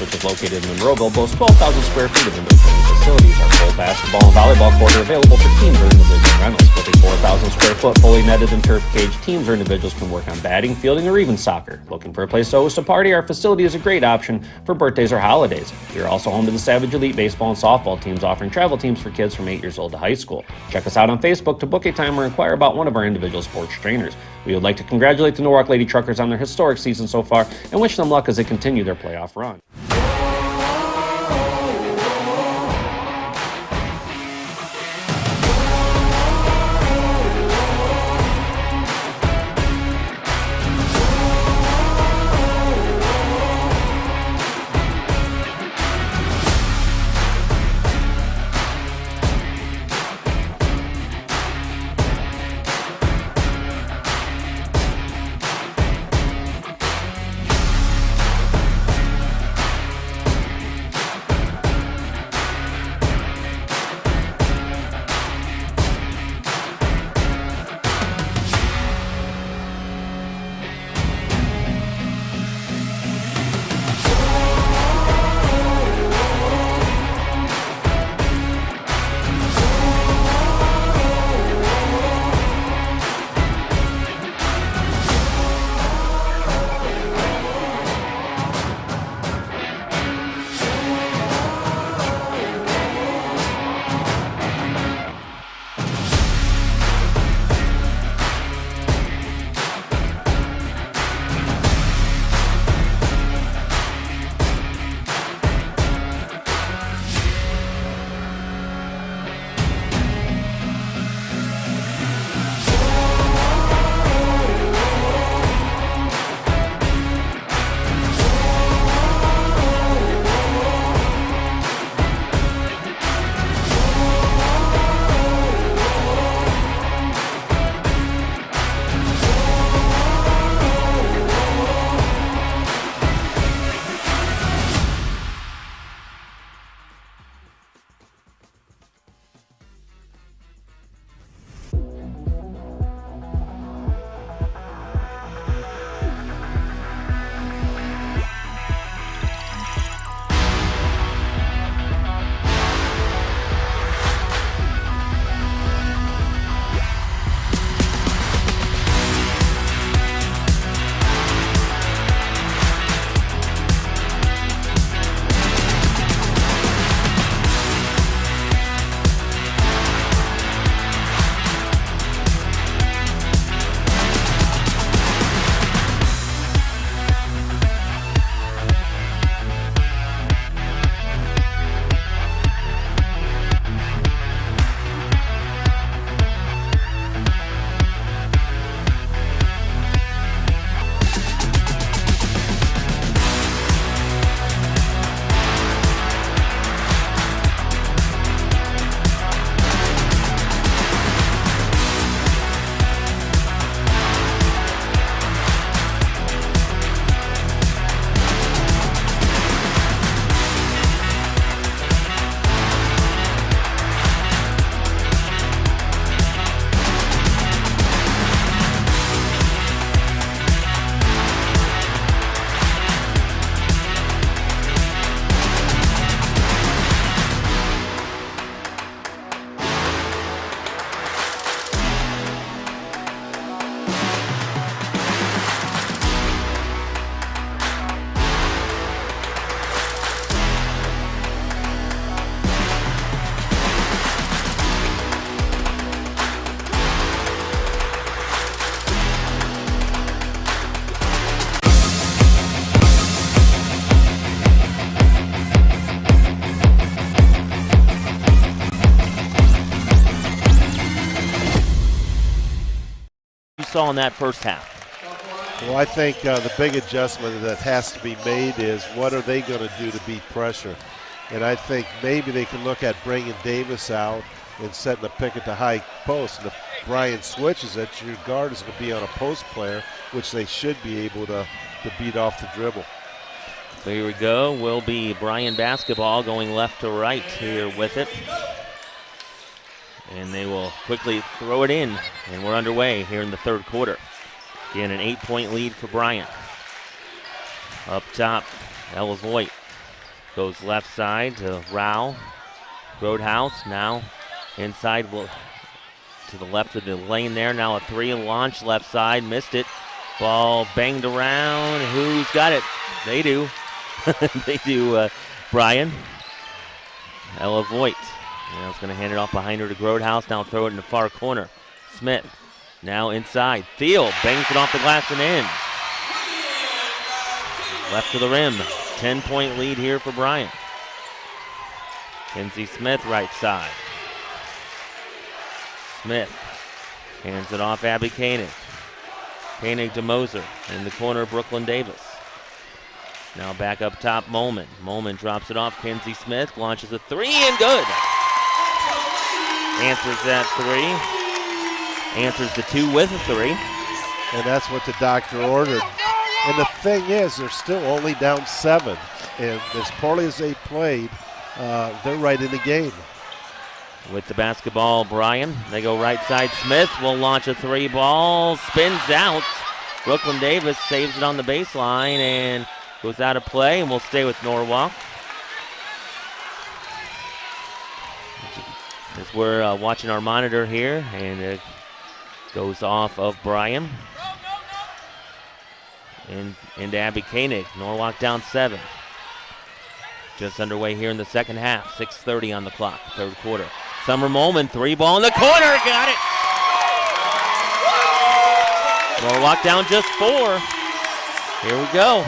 which is located in Monroeville, boasts 12,000 square feet of indoor training facilities. Our full basketball and volleyball court are available for teams or individual rentals. With a 4,000 square foot fully netted and turf cage, teams or individuals can work on batting, fielding, or even soccer. Looking for a place to host a party? Our facility is a great option for birthdays or holidays. We are also home to the Savage Elite baseball and softball teams, offering travel teams for kids from 8 years old to high school. Check us out on Facebook to book a time or inquire about one of our individual sports trainers. We would like to congratulate the Norwalk Lady Truckers on their historic season so far and wish them luck as they continue their playoff run. saw in that first half? Well, I think the big adjustment that has to be made is what are they going to do to beat pressure? And I think maybe they can look at bringing Davis out and setting a pick at the high post. And if Bryan switches it, your guard is going to be on a post player, which they should be able to beat off the dribble. So here we go. Will be Bryan basketball going left to right here with it. And they will quickly throw it in. And we're underway here in the third quarter. Again, an 8-point lead for Bryan. Up top, Ella Voigt goes left side to Rao. Grothaus now inside to the left of the lane there. Now a three launch left side. Missed it. Ball banged around. Who's got it? They do. They do, Bryan. Ella Voigt. Now it's going to hand it off behind her to Grothaus. Now throw it in the far corner. Smith. Now inside. Thiel bangs it off the glass and in. Left to the rim. 10-point lead here for Bryan. Kenzie Smith right side. Smith hands it off Abby Koenig. Koenig to Moser. In the corner, Brooklyn Davis. Now back up top, Bowman. Bowman drops it off. Kenzie Smith launches a three and good. Answers that three. Answers the two with a three. And that's what the doctor ordered. And the thing is, they're still only down 7. And as poorly as they played, they're right in the game. With the basketball, Bryan. They go right side. Smith will launch a three ball. Spins out. Brooklyn Davis saves it on the baseline and goes out of play, and we'll stay with Norwalk. As we're watching our monitor here, and it goes off of Bryan. And into Abby Koenig. Norwalk down 7. Just underway here in the second half. 6:30 on the clock, third quarter. Summer Moman, three ball in the corner, got it! Norwalk down just 4. Here we go.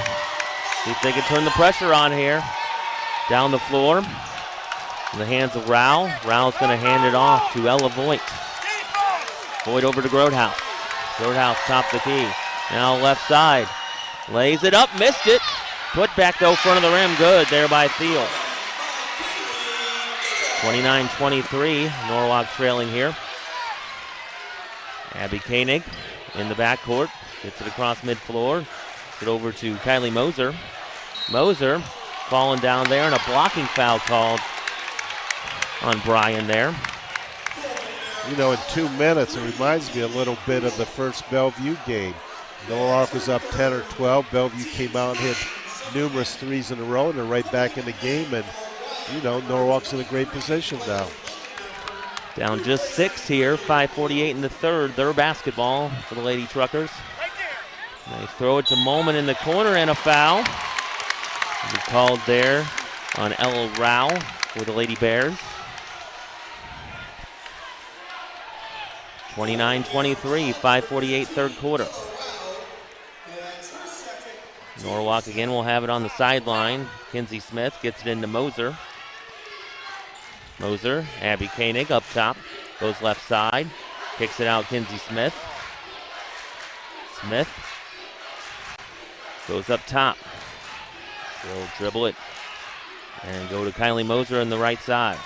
See if they can turn the pressure on here. Down the floor. In the hands of Rao. Rao's going to hand it off to Ella Voigt. Voigt over to Grothaus. Grothaus top the key. Now left side. Lays it up, missed it. Put back though, front of the rim, good there by Thiel. 29-23, Norwalk trailing here. Abby Koenig in the backcourt. Gets it across mid-floor. Gets it over to Kylie Moser. Moser falling down there, and a blocking foul called on Bryan there. You know, in 2 minutes, it reminds me a little bit of the first Bellevue game. Norwalk was up 10 or 12. Bellevue came out and hit numerous threes in a row, and they're right back in the game. And, you know, Norwalk's in a great position now. Down just 6 here, 5:48 in the third. Their basketball for the Lady Truckers. They throw it to Moman in the corner, and a foul. Be called there on Ella Rao for the Lady Bears. 29-23, 5:48 third quarter. Norwalk again will have it on the sideline. Kenzie Smith gets it into Moser. Moser, Abby Koenig up top, goes left side, kicks it out Kenzie Smith. Smith goes up top. They'll dribble it and go to Kylie Moser on the right side.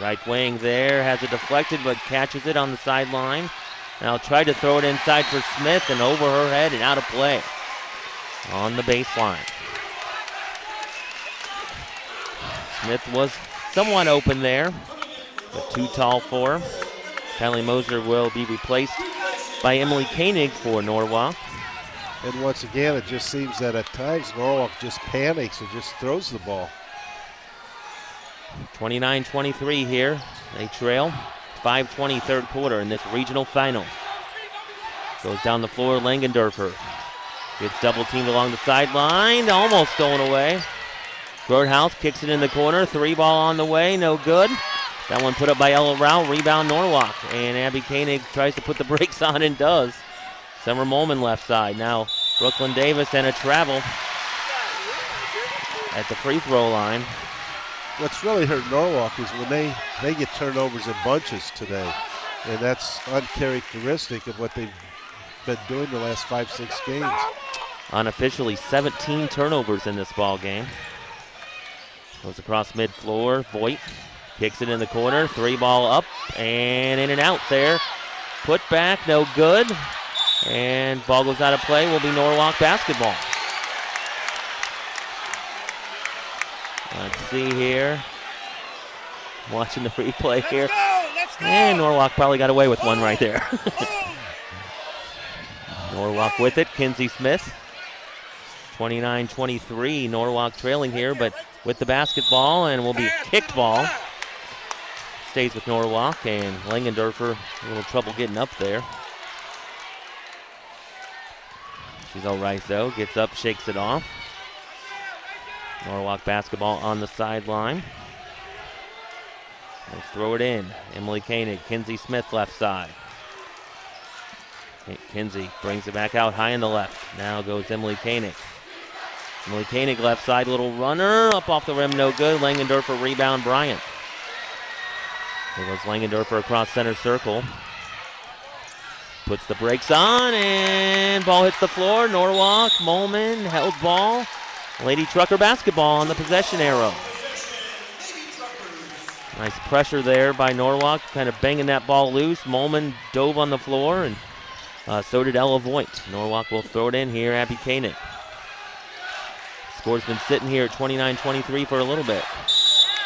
Right wing there, has it deflected but catches it on the sideline. Now try to throw it inside for Smith and over her head and out of play on the baseline. Smith was somewhat open there, but too tall for her. Kylie Moser will be replaced by Emily Koenig for Norwalk. And once again, it just seems that at times Norwalk just panics and just throws the ball. 29-23 here. They trail. 5:20 third quarter in this regional final. Goes down the floor, Langendorfer. Gets double teamed along the sideline. Almost stolen away. Grothaus kicks it in the corner. Three ball on the way. No good. That one put up by Ella Rao. Rebound Norwalk. And Abby Koenig tries to put the brakes on and does. Summer Moman left side. Now Brooklyn Davis and a travel at the free throw line. What's really hurt Norwalk is when they get turnovers in bunches today. And that's uncharacteristic of what they've been doing the last 5-6 games. Unofficially 17 turnovers in this ball game. Goes across mid-floor. Voigt kicks it in the corner. 3-ball up and in and out there. Put back, no good. And ball goes out of play. Will be Norwalk basketball. Let's see here. Watching the replay here. Let's go! And Norwalk probably got away with one right there. Norwalk with it. Kinsey Smith. 29-23. Norwalk trailing here, but with the basketball, and will be kicked ball. Stays with Norwalk, and Langendorfer a little trouble getting up there. She's all right though. Gets up, shakes it off. Norwalk basketball on the sideline. Let's throw it in. Emily Koenig, Kinsey Smith left side. Kinsey brings it back out high in the left. Now goes Emily Koenig. Emily Koenig left side, little runner, up off the rim, no good. Langendorfer rebound, Bryan. There goes Langendorfer across center circle. Puts the brakes on, and ball hits the floor. Norwalk, Bowman, held ball. Lady Trucker basketball on the possession arrow. Nice pressure there by Norwalk, kind of banging that ball loose. Bowman dove on the floor, and so did Ella Voigt. Norwalk will throw it in here, Abby Koenig. Score's been sitting here at 29-23 for a little bit.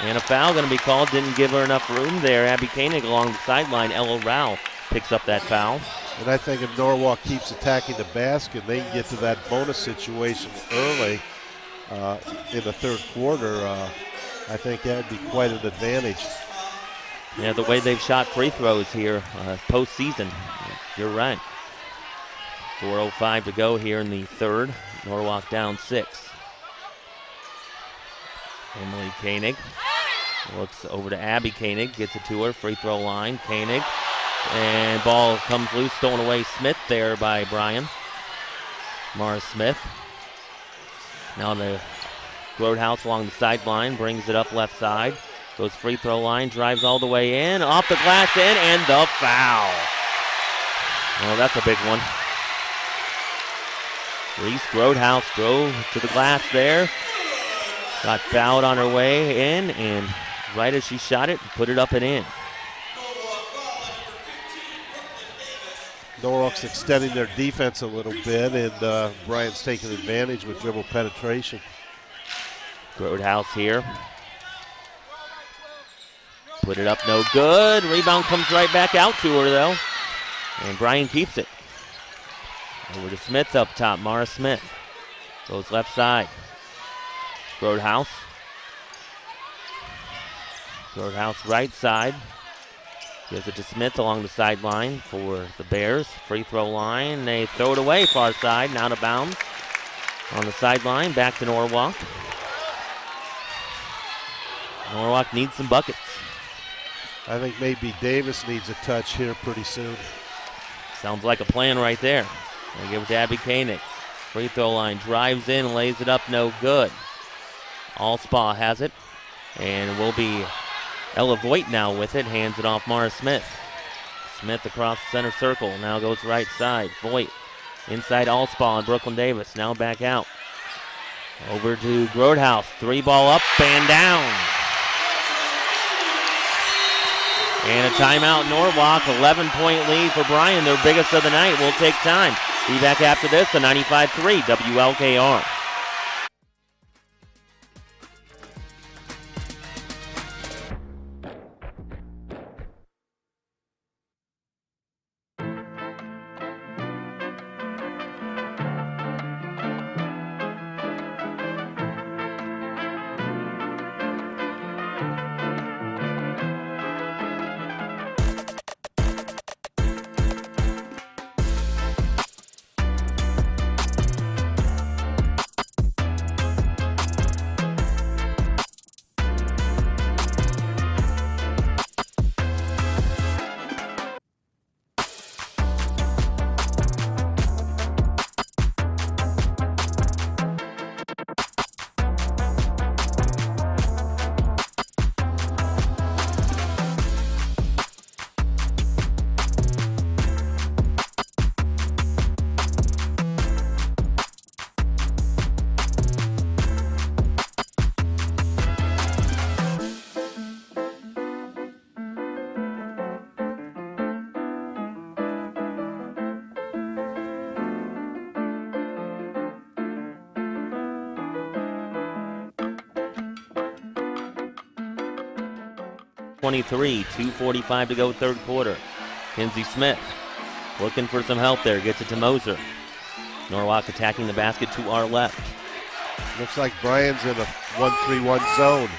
And a foul going to be called. Didn't give her enough room there. Abby Koenig along the sideline. Ella Rao picks up that foul. And I think if Norwalk keeps attacking the basket, they can get to that bonus situation early in the third quarter. I think that would be quite an advantage. Yeah, the way they've shot free throws here postseason. You're right. 4:05 to go here in the third. Norwalk down 6. Emily Koenig looks over to Abby Koenig, gets it to her, free throw line. Koenig, and ball comes loose, stolen away. Smith there by Bryan. Mara Smith. Now the Grothaus along the sideline, brings it up left side. Goes free throw line, drives all the way in, off the glass in, and the foul. Oh, that's a big one. Reese Grothaus drove to the glass there. Got fouled on her way in, and right as she shot it, put it up and in. Norwalk's extending their defense a little bit, and Bryan's taking advantage with dribble penetration. Grothaus here. Put it up, no good. Rebound comes right back out to her, though. And Bryan keeps it. Over to Smith up top, Mara Smith. Goes left side. Grothaus. Grothaus right side. Gives it to Smith along the sideline for the Bears. Free throw line. They throw it away far side and out of bounds. On the sideline, back to Norwalk. Norwalk needs some buckets. I think maybe Davis needs a touch here pretty soon. Sounds like a plan right there. They give it to Abby Koenig. Free throw line, drives in, lays it up, no good. Allspaw has it, and will be Ella Voigt now with it, hands it off Mara Smith. Smith across center circle, now goes right side. Voigt inside Allspaw and Brooklyn Davis, now back out. Over to Grothaus, 3-ball up and down. And a timeout, Norwalk, 11-point lead for Bryan, their biggest of the night. Will take time. Be back after this, the 95.3 WLKR. 26-23, 2:45 to go third quarter. Kinsey Smith looking for some help there, gets it to Moser. Norwalk attacking the basket to our left. Looks like Bryan's in a 1-3-1 zone.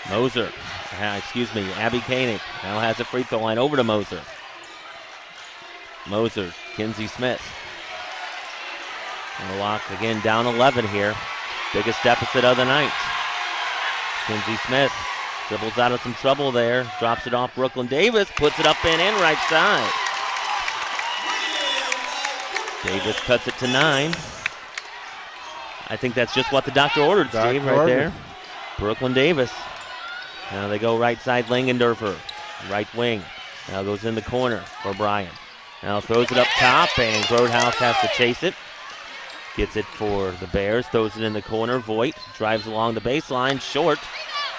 Moser, Abby Koenig now has a free throw line over to Moser. Moser, Kinsey Smith. Norwalk again down 11 here. Biggest deficit of the night. Kinsey Smith dribbles out of some trouble there. Drops it off Brooklyn Davis. Puts it up and in right side. Davis cuts it to 9. I think that's just what the doctor ordered, Steve, right there. Brooklyn Davis. Now they go right side, Langendorfer. Right wing. Now goes in the corner for Bryan. Now throws it up top, and Grothaus has to chase it. Gets it for the Bears. Throws it in the corner. Voigt drives along the baseline. Short.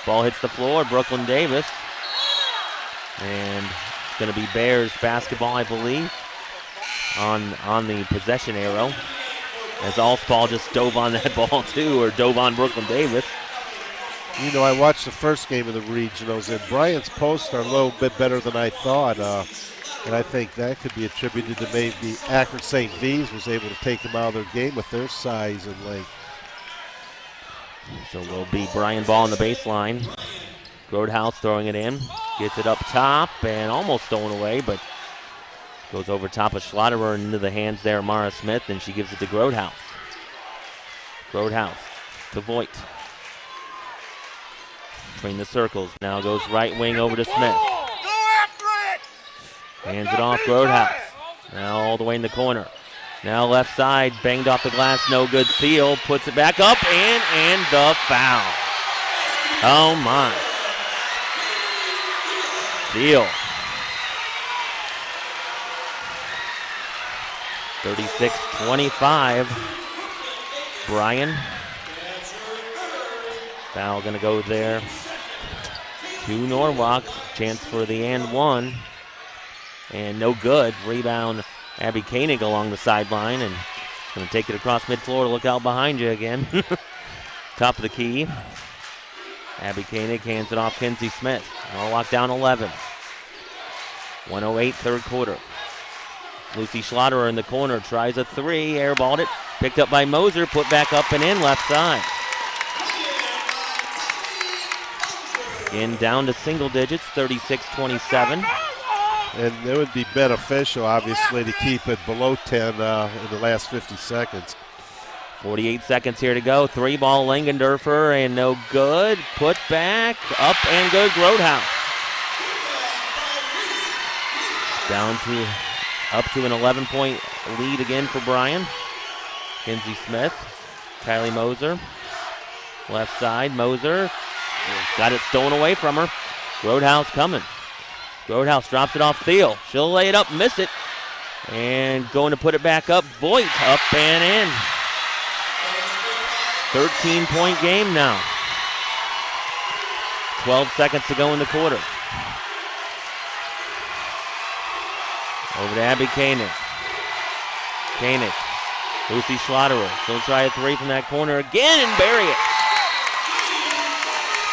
Ball hits the floor. Brooklyn Davis. And it's going to be Bears basketball, I believe, on the possession arrow. As Allspaul just dove on that ball too, or dove on Brooklyn Davis. You know, I watched the first game of the regionals, and Bryan's posts are a little bit better than I thought. And I think that could be attributed to maybe Akron St. V's was able to take them out of their game with their size and length. So will be Bryan ball on the baseline. Grothaus throwing it in. Gets it up top and almost stolen away, but goes over top of Schlotterer into the hands there of Mara Smith, and she gives it to Grothaus. Grothaus to Voigt. Between the circles. Now goes right wing over to Smith. Hands it off Grothaus. Now all the way in the corner. Now left side, banged off the glass, no good. Thiel puts it back up and the foul. Oh my. Thiel. 36-25. Bryan. Foul gonna go there to Norwalk. Chance for the and one. And no good. Rebound, Abby Koenig along the sideline, and going to take it across midfloor to look out behind you again. Top of the key. Abby Koenig hands it off Kinsey Smith. Norwalk down 11. 1:08 third quarter. Lucy Schlotterer in the corner tries a three, airballed it, picked up by Moser, put back up and in left side. Again down to single digits, 36-27. And it would be beneficial, obviously, to keep it below 10 in the last 50 seconds. 48 seconds here to go. Three ball Langendorfer and no good. Put back, up and good. Grothaus. Up to an 11-point lead again for Bryan. Kinsey Smith, Kylie Moser. Left side, Moser. Got it stolen away from her. Grothaus coming. Grothaus drops it off Thiel. She'll lay it up, miss it. And going to put it back up. Voigt up and in. 13-point game now. 12 seconds to go in the quarter. Over to Abby Koenig. Koenig. Lucy Schlotterer. She'll try a three from that corner again and bury it.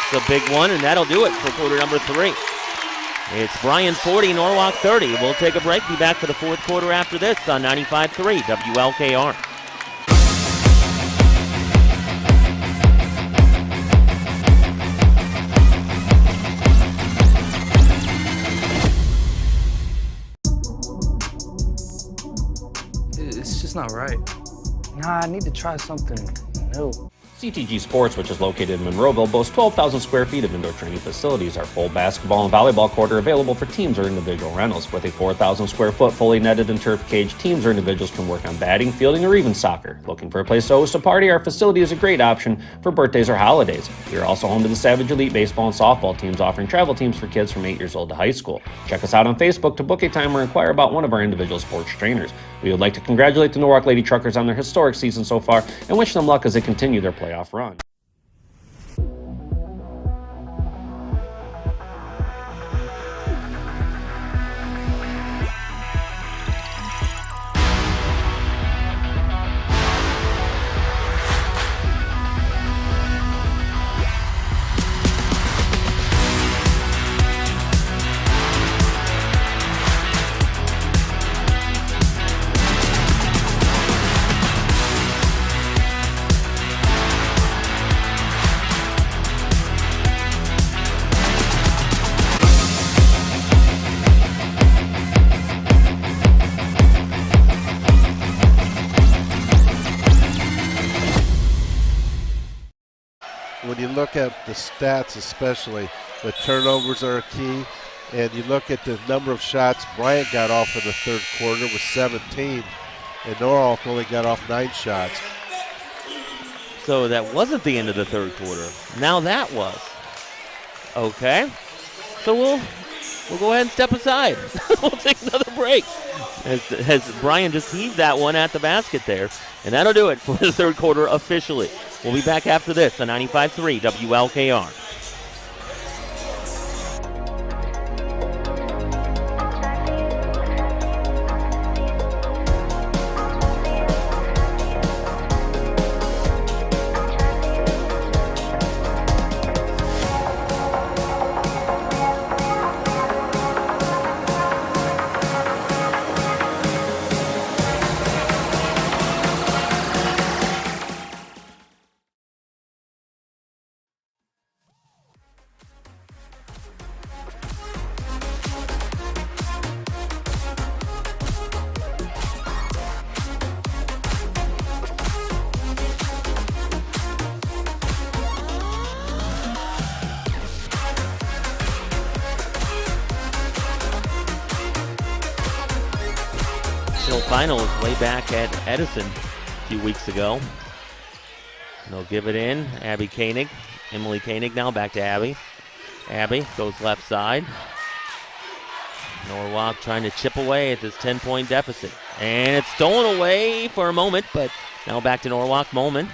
It's a big one, and that'll do it for quarter number 3. It's Bryan 40, Norwalk 30. We'll take a break. Be back for the fourth quarter after this on 95.3 WLKR. It's just not right. Nah, I need to try something new. CTG Sports, which is located in Monroeville, boasts 12,000 square feet of indoor training facilities. Our full basketball and volleyball court are available for teams or individual rentals. With a 4,000 square foot fully netted and turf cage, teams or individuals can work on batting, fielding, or even soccer. Looking for a place to host a party? Our facility is a great option for birthdays or holidays. We are also home to the Savage Elite baseball and softball teams, offering travel teams for kids from 8 years old to high school. Check us out on Facebook to book a time or inquire about one of our individual sports trainers. We would like to congratulate the Norwalk Lady Truckers on their historic season so far and wish them luck as they continue their playoff run. look at the stats especially, the turnovers are a key, and you look at the number of shots Bryan got off in the third quarter with 17, and Norwalk only got off 9 shots. So that wasn't the end of the third quarter. Now that was. Okay. So we'll go ahead and step aside. We'll take another break. As Bryan just heaved that one at the basket there. And that'll do it for the third quarter officially. We'll be back after this on 95.3 WLKR. Finals way back at Edison a few weeks ago. And they'll give it in. Abby Koenig. Emily Koenig now back to Abby. Abby goes left side. Norwalk trying to chip away at this 10-point deficit. And it's stolen away for a moment, but now back to Norwalk. Bowman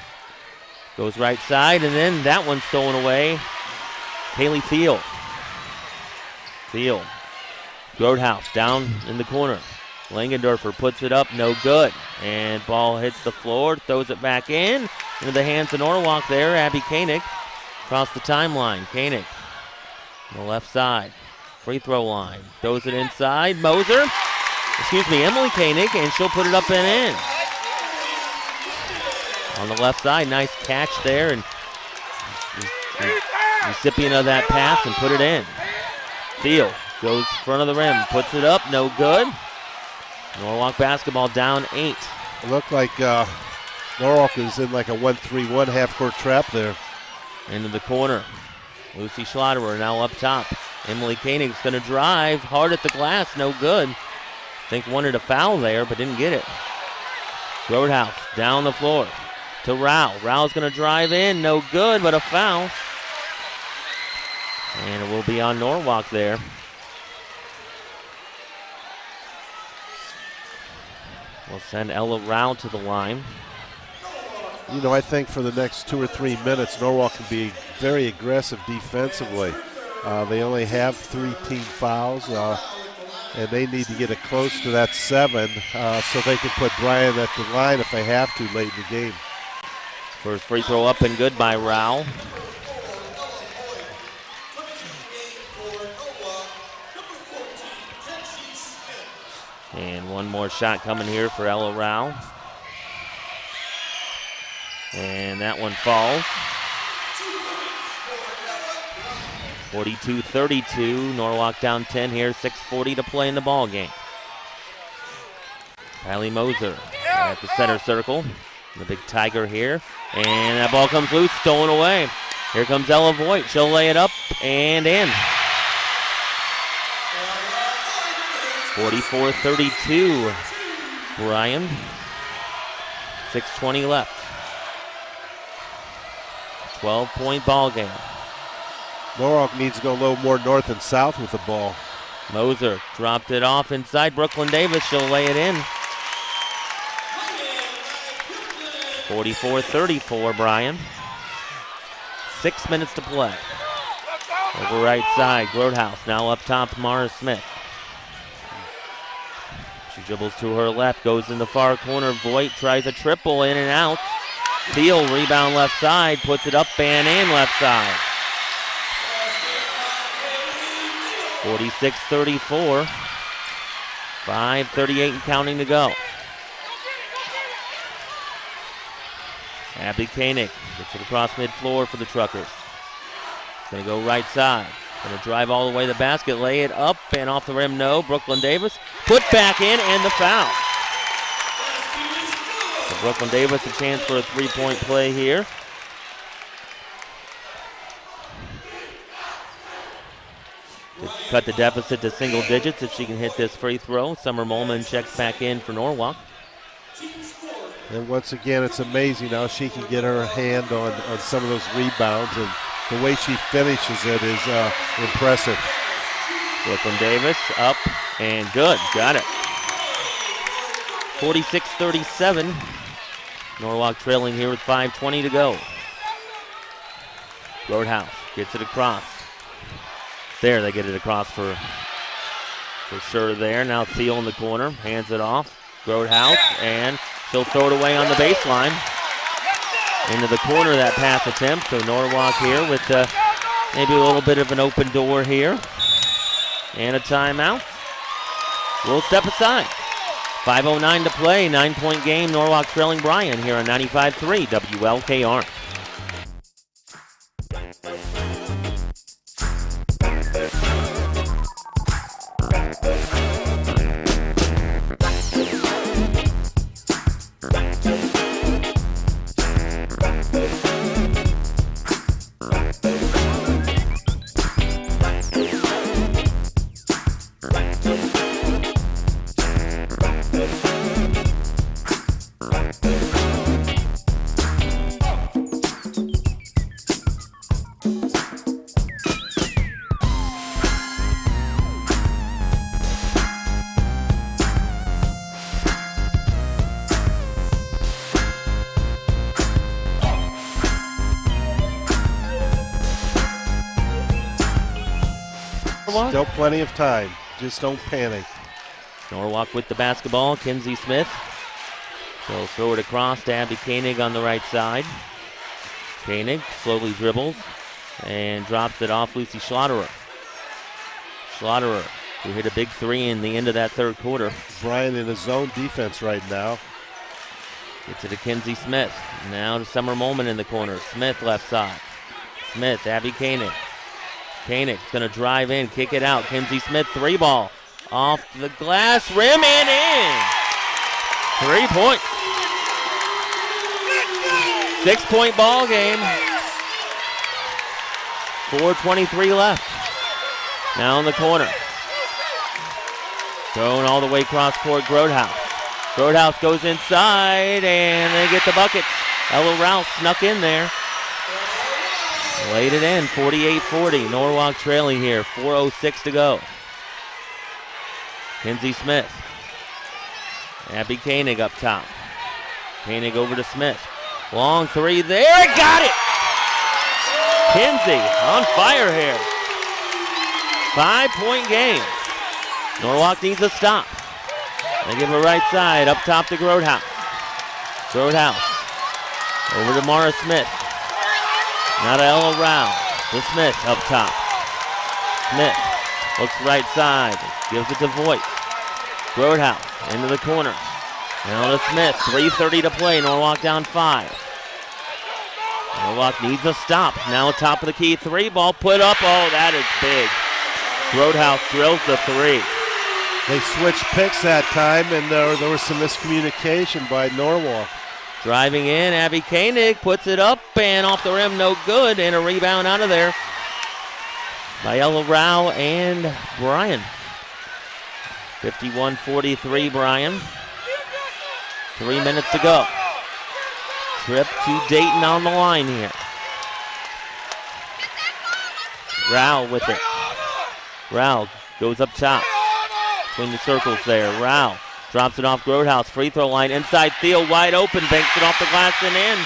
goes right side, and then that one's stolen away. Kaylee Thiel. Grothaus down in the corner. Langendorfer puts it up, no good. And ball hits the floor, throws it back in. Into the hands of Norwalk there, Abby Koenig. Across the timeline, Koenig on the left side. Free throw line, throws it inside. Emily Koenig, and she'll put it up and in. On the left side, nice catch there. And recipient of that pass and put it in. Thiel goes front of the rim, puts it up, no good. Norwalk basketball down 8. It looked like Norwalk is in like a 1-3-1 half-court trap there. Into the corner. Lucy Schlotterer now up top. Emily Koenig's going to drive hard at the glass, no good. I think wanted a foul there, but didn't get it. Grothaus down the floor to Rao. Rao's going to drive in, no good, but a foul. And it will be on Norwalk there. We'll send Ella Rao to the line. You know, I think for the next 2 or 3 minutes, Norwalk can be very aggressive defensively. They only have 3 team fouls, and they need to get it close to that 7 so they can put Bryan at the line if they have to late in the game. First free throw up and good by Rao. And one more shot coming here for Ella Rao. And that one falls. 42-32. Norwalk down 10 here. 6:40 to play in the ball game. Kylie Moser at the center circle. The big tiger here. And that ball comes loose, stolen away. Here comes Ella Voigt. She'll lay it up and in. 44-32, Bryan. 6:20 left. 12-point ball game. Norwalk needs to go a little more north and south with the ball. Moser dropped it off inside. Brooklyn Davis, she'll lay it in. 44-34, Bryan. 6 minutes to play. Over right side, Grothaus. Now up top, Mara Smith. She dribbles to her left, goes in the far corner. Voigt tries a triple, in and out. Thiel, rebound left side, puts it up and in left side. 46-34. 5:38 and counting to go. Abby Koenig gets it across midfloor for the Truckers. It's going to go right side. Going to drive all the way to the basket, lay it up and off the rim, no. Brooklyn Davis put back in and the foul. So Brooklyn Davis a chance for a 3-point play here. to cut the deficit to single digits if she can hit this free throw. Summer Molman checks back in for Norwalk. And once again, it's amazing how she can get her hand on some of those rebounds, and the way she finishes it is impressive. Brooklyn Davis up and good. Got it. 46-37. Norwalk trailing here with 5:20 to go. Grothaus gets it across. There, they get it across for sure there. Now Thiel in the corner, hands it off. Grothaus, and she'll throw it away on the baseline. Into the corner, that pass attempt. So Norwalk here with maybe a little bit of an open door here. And a timeout. We'll step aside. 5:09 to play, 9-point game. Norwalk trailing Bryan here on 95.3 WLKR. Still plenty of time. Just don't panic. Norwalk with the basketball. Kinsey Smith. So throw it across to Abby Koenig on the right side. Koenig slowly dribbles and drops it off Lucy Schlotterer. Schlotterer, who hit a big three in the end of that third quarter. Bryan in his zone defense right now. Gets it to Kinsey Smith. Now to Summer Molman in the corner. Smith left side. Smith, Abby Koenig. Koenig's going to drive in, kick it out. Kinsey Smith, three ball. Off the glass, rim and in. 3 points. 6-point ball game. 4:23 left. Now in the corner. Going all the way cross court, Grothaus. Grothaus goes inside, and they get the buckets. Ella Rouse snuck in there. Laid it in, 48-40. Norwalk trailing here, 4:06 to go. Kinsey Smith. Abby Koenig up top. Koenig over to Smith. Long three there, got it! Kinsey on fire here. 5-point game. Norwalk needs a stop. They give it right side, up top to Grothaus. Grothaus over to Mara Smith. Now to Ella Rao. To Smith up top. Smith looks right side. Gives it to Voigt. Grothaus into the corner. Now to Smith. 3:30 to play. Norwalk down 5. Norwalk needs a stop. Now top of the key. 3 ball put up. Oh, that is big. Grothaus drills the 3. They switched picks that time, and there was some miscommunication by Norwalk. Driving in, Abby Koenig puts it up and off the rim, no good, and a rebound out of there by Ella Rao and Bryan. 51-43 Bryan. 3 minutes to go. Trip to Dayton on the line here. Rao with it. Rao goes up top. Between the circles there. Rao drops it off Grothaus. Free throw line inside. Thiel wide open. Banks it off the glass and in.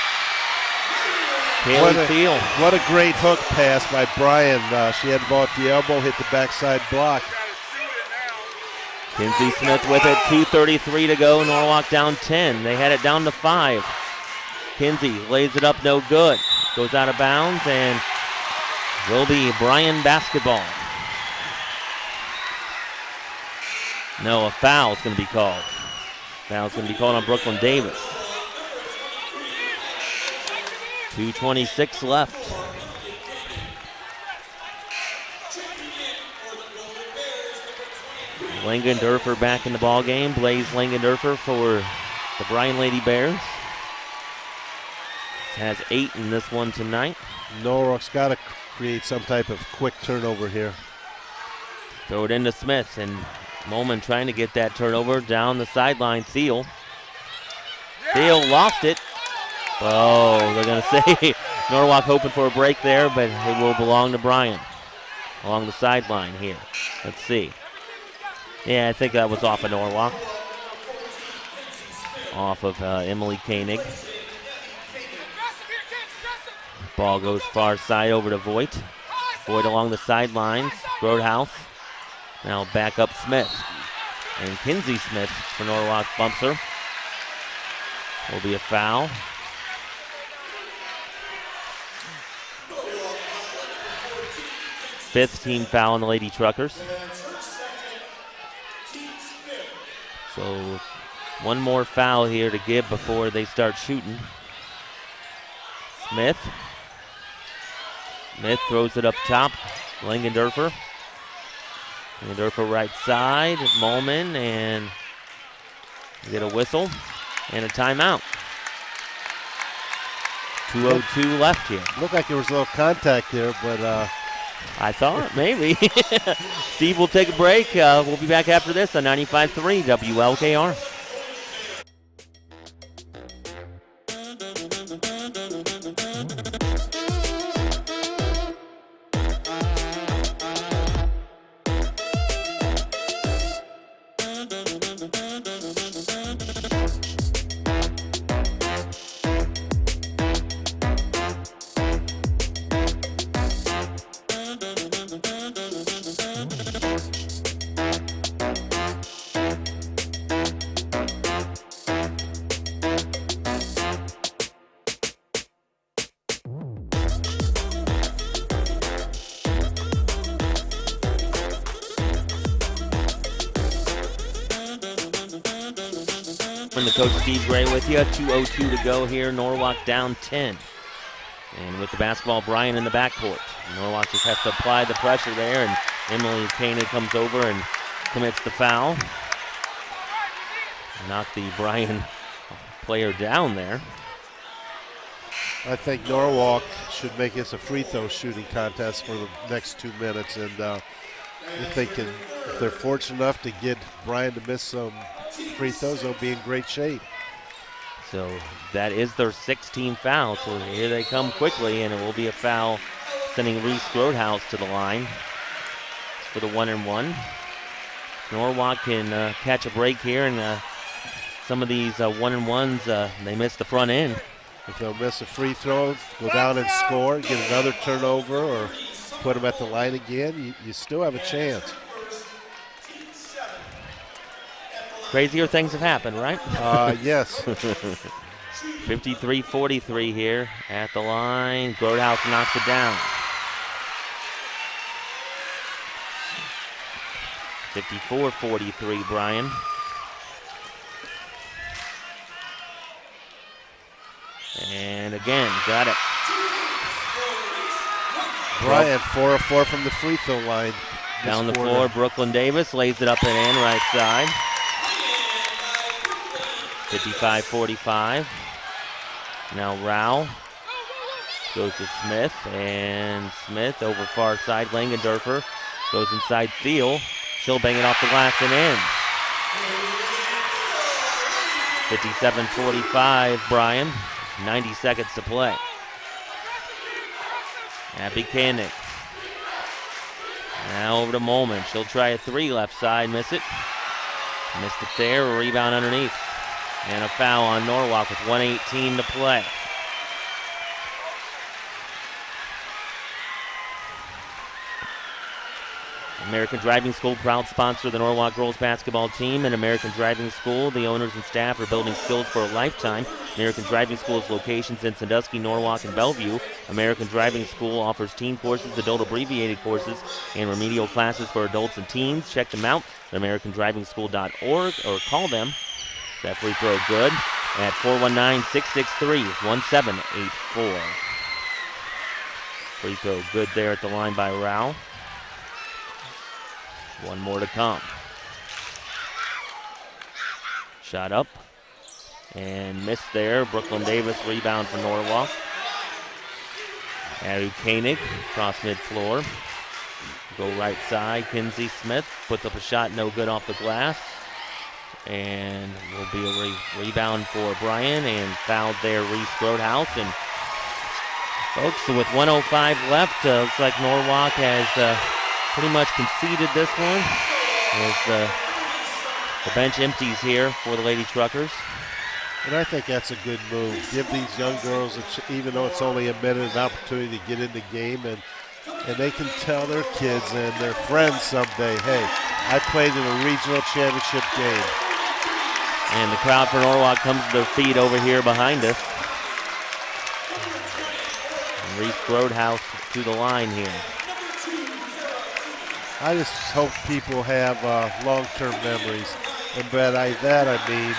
Kaylee Thiel. What a great hook pass by Bryan. She had the ball at the elbow, hit the backside block. Kinsey Smith with it. 2:33 to go. Norwalk down 10. They had it down to 5. Kinsey lays it up, no good. Goes out of bounds and will be Bryan basketball. No, a foul's going to be called. Foul's going to be called on Brooklyn Davis. 2:26 left. Langendorfer back in the ball game. Blaze Langendorfer for the Bryan Lady Bears. Has 8 in this one tonight. Norwalk's got to create some type of quick turnover here. Throw it into Smith, and Bowman trying to get that turnover down the sideline. Thiel lost it. Oh, they're going to say Norwalk hoping for a break there, but it will belong to Bryan along the sideline here. Let's see. Yeah, I think that was off of Norwalk. Off of Emily Koenig. Ball goes far side over to Voigt. Voigt along the sidelines. Grothaus. Now back up Smith. And Kinsey Smith for Norwalk bumps her. Will be a foul. Fifth team foul on the Lady Truckers. So one more foul here to give before they start shooting. Smith throws it up top. Langendorfer. Langendorfer right side. Bowman, and get a whistle and a timeout. 2:02 left here. Looked like there was a little contact there, but I saw it, maybe. Steve will take a break. We'll be back after this on 95.3 WLKR. The coach Steve Gray with you. 2:02 to go here. Norwalk down 10. And with the basketball, Bryan in the backcourt. Norwalk just has to apply the pressure there, and Emily Koenig comes over and commits the foul. Knocked the Bryan player down there. I think Norwalk should make this a free throw shooting contest for the next 2 minutes, and if they're fortunate enough to get Bryan to miss some free throws, they'll be in great shape. So that is their 16th foul. So here they come quickly, and it will be a foul sending Reese Grothaus to the line for the 1-and-1. Norwalk can catch a break here, and some of these 1-and-1s, they miss the front end. If they'll miss a free throw, go down and score, get another turnover, or put them at the line again, you still have a chance. Crazier things have happened, right? Yes. 53-43 here at the line. Grothaus knocks it down. 54-43, Bryan. And again, got it. Bryan 4 of 4 from the free throw line. Down the floor, Brooklyn Davis lays it up and in right side. 55-45. Now Rao goes to Smith, and Smith over far side. Langendorfer goes inside Thiel. She'll bang it off the glass and in. 57-45, Bryan. 90 seconds to play. Abby Koenig. Now over to Bowman. She'll try a three left side, miss it. Missed it there, a rebound underneath. And a foul on Norwalk with 1:18 to play. American Driving School, proud sponsor of the Norwalk girls basketball team. And American Driving School, the owners and staff are building skills for a lifetime. American Driving School's locations in Sandusky, Norwalk, and Bellevue. American Driving School offers teen courses, adult abbreviated courses, and remedial classes for adults and teens. Check them out at americandrivingschool.org or call them. That free throw good at 419-663-1784. Free throw good there at the line by Rao. One more to come. Shot up and missed there. Brooklyn Davis rebound for Norwalk. Aru Koenig across mid-floor. Go right side. Kinsey Smith puts up a shot, no good off the glass. And will be a rebound for Bryan, and fouled there Reese Grothaus. And folks, with 1:05 left, looks like Norwalk has pretty much conceded this one. As the bench empties here for the Lady Truckers. And I think that's a good move. Give these young girls, even though it's only a minute, an opportunity to get in the game, and they can tell their kids and their friends someday, hey, I played in a regional championship game. And the crowd for Norwalk comes to their feet over here behind us. And Reese Grothaus to the line here. I just hope people have long-term memories. And by that I mean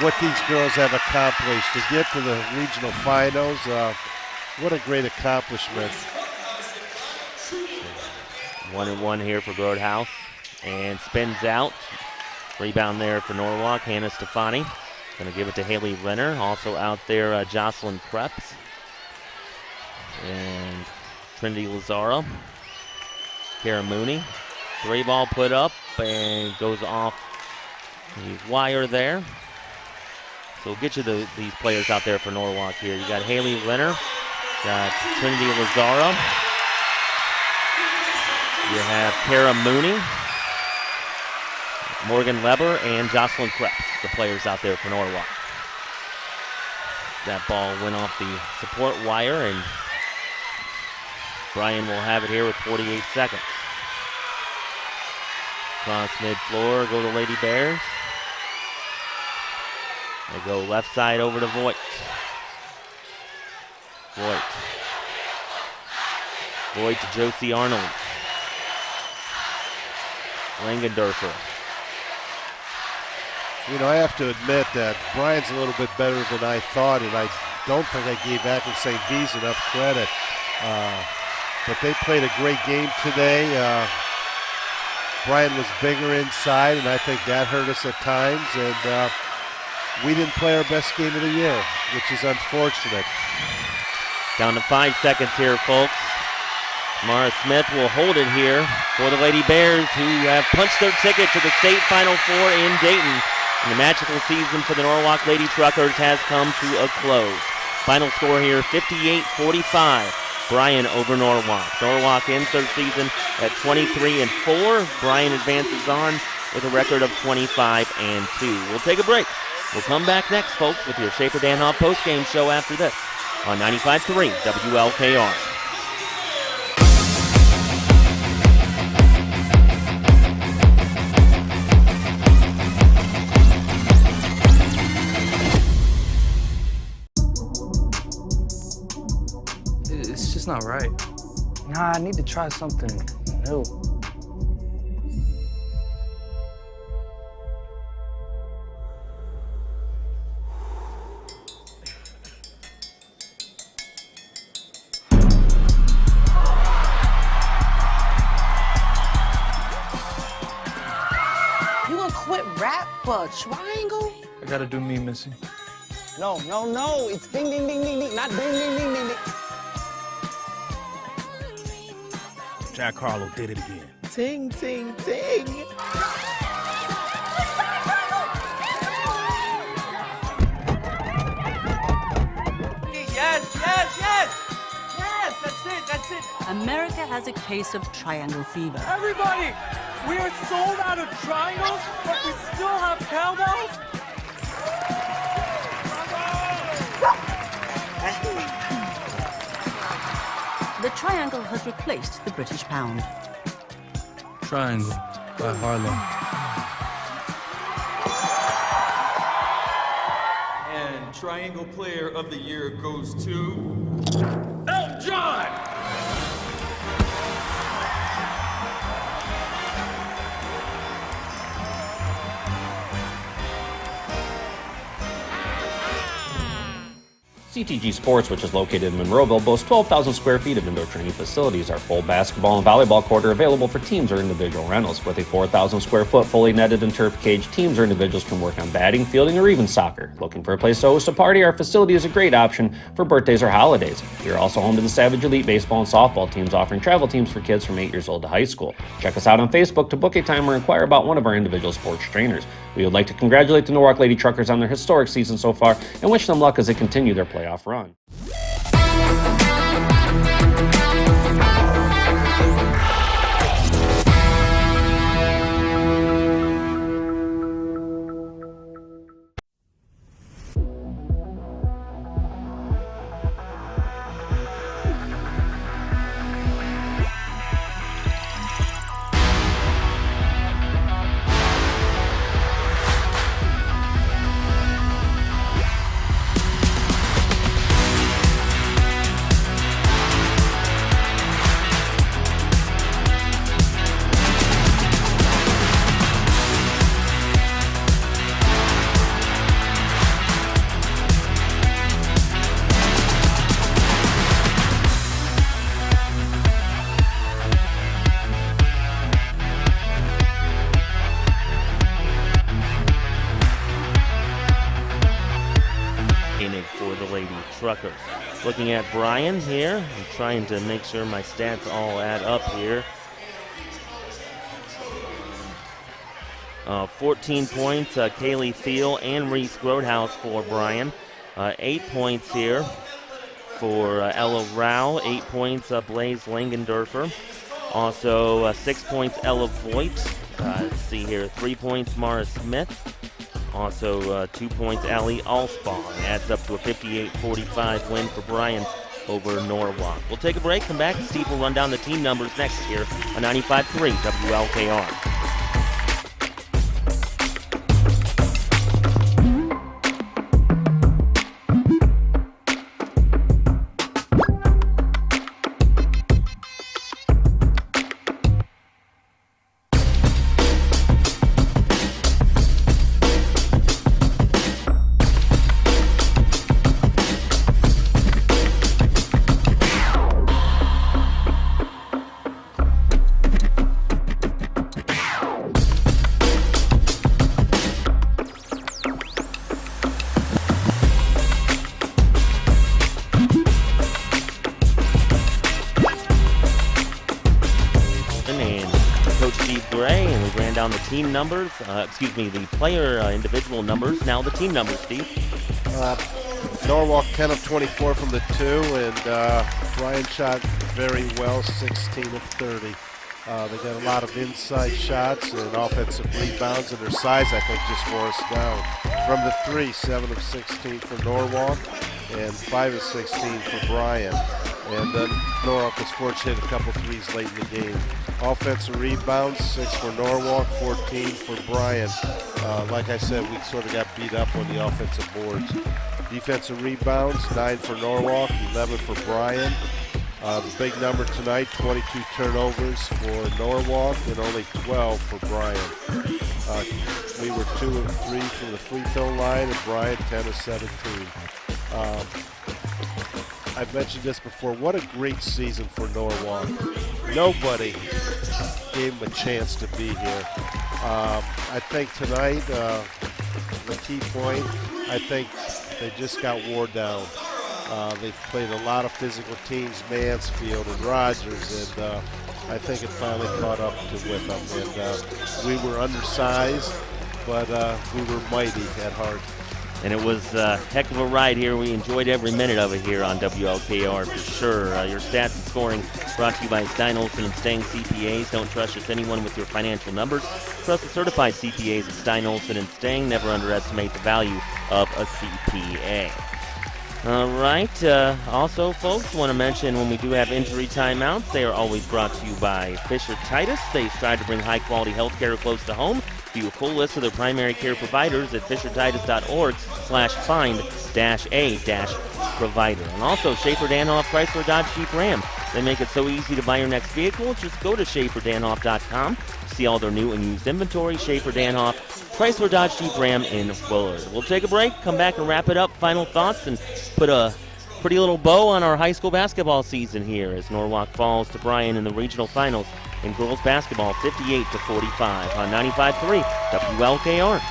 what these girls have accomplished. To get to the regional finals, what a great accomplishment. 1-1 here for Grothaus. And spins out. Rebound there for Norwalk. Hannah Stefani. Going to give it to Haley Renner. Also out there, Jocelyn Krebs. And Trinity Lazara. Kara Mooney. 3-ball put up and goes off the wire there. So we'll get you these players out there for Norwalk here. You got Haley Renner. Got Trinity Lazara. You have Kara Mooney. Morgan Leber and Jocelyn Krebs, the players out there for Norwalk. That ball went off the support wire, and Bryan will have it here with 48 seconds. Cross mid-floor, go to Lady Bears. They go left side over to Voigt. Voigt to Josie Arnold. Langendorfer. You know, I have to admit that Bryan's a little bit better than I thought, and I don't think I gave Akron St. V's enough credit. But they played a great game today. Bryan was bigger inside, and I think that hurt us at times. And we didn't play our best game of the year, which is unfortunate. Down to 5 seconds here, folks. Mara Smith will hold it here for the Lady Bears, who have punched their ticket to the state Final Four in Dayton. And the magical season for the Norwalk Lady Truckers has come to a close. Final score here, 58-45. Bryan over Norwalk. Norwalk ends their season at 23-4. Bryan advances on with a record of 25-2. We'll take a break. We'll come back next, folks, with your Schaefer Danhoff postgame show after this on 95.3 WLKR. It's just not right. Nah, I need to try something new. You gonna quit rap for a triangle? I gotta do me, Missy. No. It's ding, ding, ding, ding, ding, not ding, ding, ding, ding, ding. Jack Harlow did it again. Ting, ting, ting. Yes, that's it. America has a case of triangle fever. Everybody, we are sold out of triangles, but we still have cowbells. The triangle has replaced the British pound. Triangle by Harlow. And Triangle Player of the Year goes to Elton John! CTG Sports, which is located in Monroeville, boasts 12,000 square feet of indoor training facilities. Our full basketball and volleyball court are available for teams or individual rentals. With a 4,000 square foot fully netted and turf cage, teams or individuals can work on batting, fielding, or even soccer. Looking for a place to host a party? Our facility is a great option for birthdays or holidays. We are also home to the Savage Elite baseball and softball teams, offering travel teams for kids from 8 years old to high school. Check us out on Facebook to book a time or inquire about one of our individual sports trainers. We would like to congratulate the Norwalk Lady Truckers on their historic season so far and wish them luck as they continue their playoff run. For the Lady Truckers. Looking at Bryan here, I'm trying to make sure my stats all add up here. 14 points, Kaylee Thiel and Reese Grothaus for Bryan. 8 points here for Ella Rao. 8 points, Blaze Langendorfer. Also 6 points, Ella Voigt. Let's see here, 3 points, Mara Smith. Also 2 points, Allie Alspawn. Adds up to a 58-45 win for Bryan over Norwalk. We'll take a break, come back, and Steve will run down the team numbers next here on 95.3 WLKR. Down the team numbers, the player individual numbers. Now the team numbers, Steve. Norwalk 10 of 24 from the 2, and Bryan shot very well, 16 of 30. They got a lot of inside shots and offensive rebounds, and their size, I think, just wore us down. From the 3, 7 of 16 for Norwalk, and 5 of 16 for Bryan. And then Norwalk was fortunate to hit a couple threes late in the game. Offensive rebounds, 6 for Norwalk, 14 for Bryan. Like I said, we sort of got beat up on the offensive boards. Defensive rebounds, 9 for Norwalk, 11 for Bryan. The big number tonight, 22 turnovers for Norwalk and only 12 for Bryan. We were 2 of 3 from the free throw line, and Bryan 10 of 17. I've mentioned this before. What a great season for Norwalk. Nobody gave them a chance to be here. I think tonight, the key point, I think they just got wore down. They've played a lot of physical teams, Mansfield and Rogers, and I think it finally caught up with them. And we were undersized, but we were mighty at heart. And it was a heck of a ride here. We enjoyed every minute of it here on WLKR for sure. Your stats and scoring brought to you by Stein Olson and Stang CPAs. Don't trust just anyone with your financial numbers. Trust the certified CPAs at Stein Olson and Stang. Never underestimate the value of a CPA. All right. Also, folks, want to mention when we do have injury timeouts, they are always brought to you by Fisher Titus. They strive to bring high-quality health care close to home. View a full list of their primary care providers at fishertitus.org/find-a-provider. And also, Schaefer Danhoff Chrysler Dodge Jeep Ram. They make it so easy to buy your next vehicle. Just go to SchaeferDanhoff.com. See all their new and used inventory. Schaefer Danhoff, Chrysler Dodge Jeep Ram in Willard. We'll take a break, come back and wrap it up. Final thoughts and put a pretty little bow on our high school basketball season here as Norwalk falls to Bryan in the regional finals in girls basketball 58-45 on 95.3 WLKR.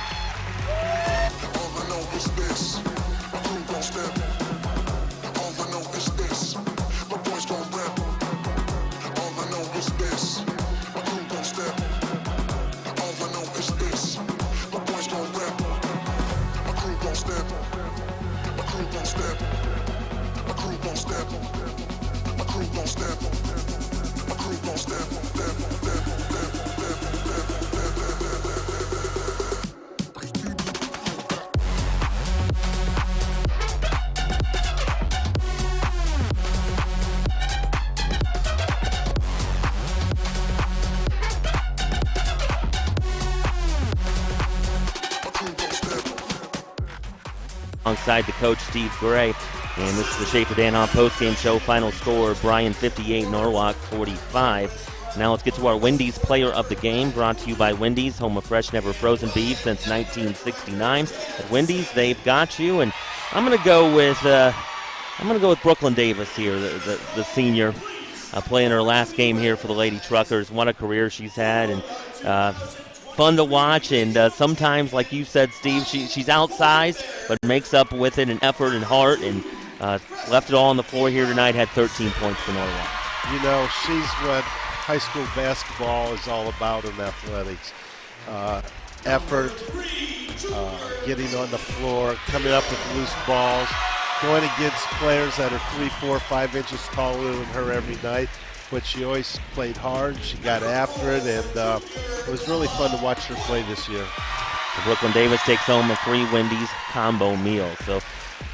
Alongside the coach, Steve Gray. And this is the Schaefer Danhoff postgame show. Final score, Bryan 58, Norwalk 45. Now let's get to our Wendy's Player of the Game, brought to you by Wendy's, home of fresh, never frozen beef since 1969. At Wendy's, they've got you. And I'm going to go with Brooklyn Davis here, the senior, playing her last game here for the Lady Truckers. What a career she's had, and fun to watch, and sometimes, like you said, Steve, she's outsized, but makes up with it in effort and heart, and left it all on the floor here tonight, had 13 points for Norwalk. You know, she's what high school basketball is all about in athletics. Effort, getting on the floor, coming up with loose balls, going against players that are 3, 4, 5 inches taller than her every night. But she always played hard. She got after it, and it was really fun to watch her play this year. So Brooklyn Davis takes home a free Wendy's combo meal. So,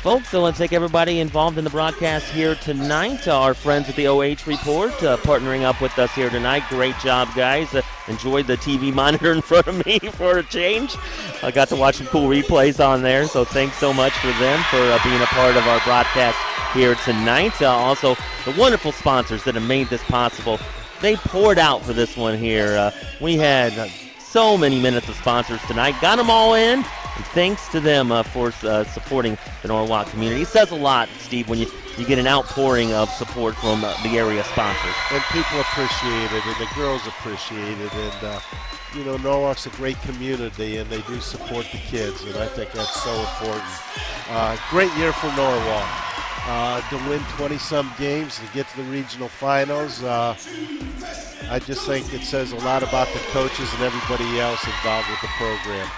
folks, I want to thank everybody involved in the broadcast here tonight. Our friends at the OH Report partnering up with us here tonight. Great job, guys. Enjoyed the TV monitor in front of me for a change. I got to watch some cool replays on there, so thanks so much for them for being a part of our broadcast here tonight. Also, the wonderful sponsors that have made this possible. They poured out for this one here. We had so many minutes of sponsors tonight. Got them all in, and thanks to them for supporting the Norwalk community. It says a lot, Steve, when you get an outpouring of support from the area sponsors. And people appreciate it, and the girls appreciate it. And, you know, Norwalk's a great community, and they do support the kids, and I think that's so important. Great year for Norwalk. To win 20-some games and get to the regional finals, I just think it says a lot about the coaches and everybody else involved with the program.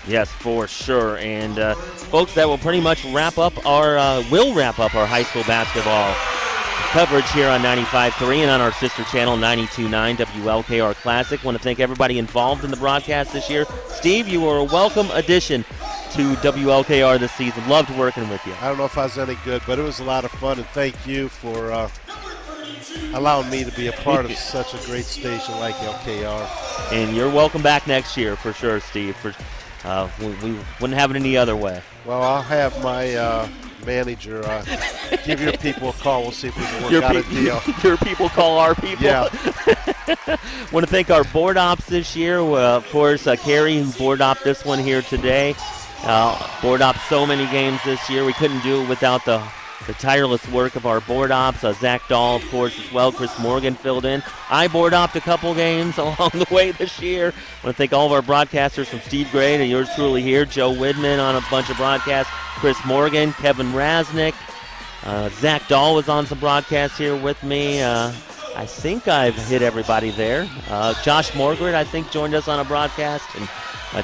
Yes, for sure. And folks, that will pretty much wrap up our high school basketball coverage here on 95.3 and on our sister channel 92.9 WLKR Classic. Want to thank everybody involved in the broadcast this year. Steve, you were a welcome addition to WLKR this season. Loved working with you. I don't know if I was any good, but it was a lot of fun, and thank you for allowing me to be a part of such a great station like LKR. And you're welcome back next year for sure, Steve. We wouldn't have it any other way. Well, I'll have my manager give your people a call. We'll see if we can work out a deal. Your people call our people. Yeah. Want to thank our board ops this year. Of course, Carrie, who board opped this one here today. Board opped so many games this year. We couldn't do it without the tireless work of our board ops. Zach Dahl, of course, as well. Chris Morgan filled in. I board opped a couple games along the way this year. I want to thank all of our broadcasters from Steve Gray to yours truly here. Joe Widman on a bunch of broadcasts. Chris Morgan, Kevin Rasnick. Zach Dahl was on some broadcasts here with me. I think I've hit everybody there. Josh Morgret, I think, joined us on a broadcast. And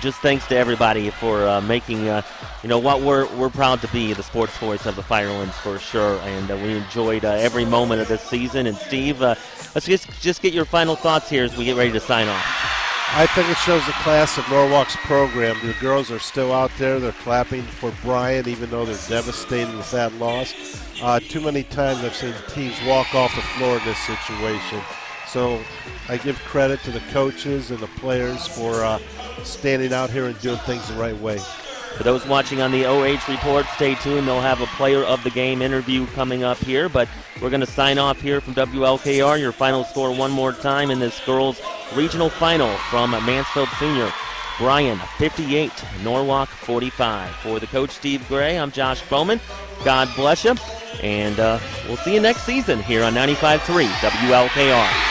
just thanks to everybody for making, what we're proud to be, the sports voice of the Firelands for sure. And we enjoyed every moment of this season. And Steve, let's just get your final thoughts here as we get ready to sign off. I think it shows the class of Norwalk's program. The girls are still out there. They're clapping for Bryan, even though they're devastated with that loss. Too many times I've seen teams walk off the floor in this situation. So I give credit to the coaches and the players for standing out here and doing things the right way. For those watching on the OH Report, stay tuned. They'll have a player of the game interview coming up here, but we're going to sign off here from WLKR. Your final score one more time in this girls' regional final from Mansfield Senior. Bryan 58, Norwalk 45. For the coach, Steve Gray, I'm Josh Bowman. God bless you, and we'll see you next season here on 95.3 WLKR.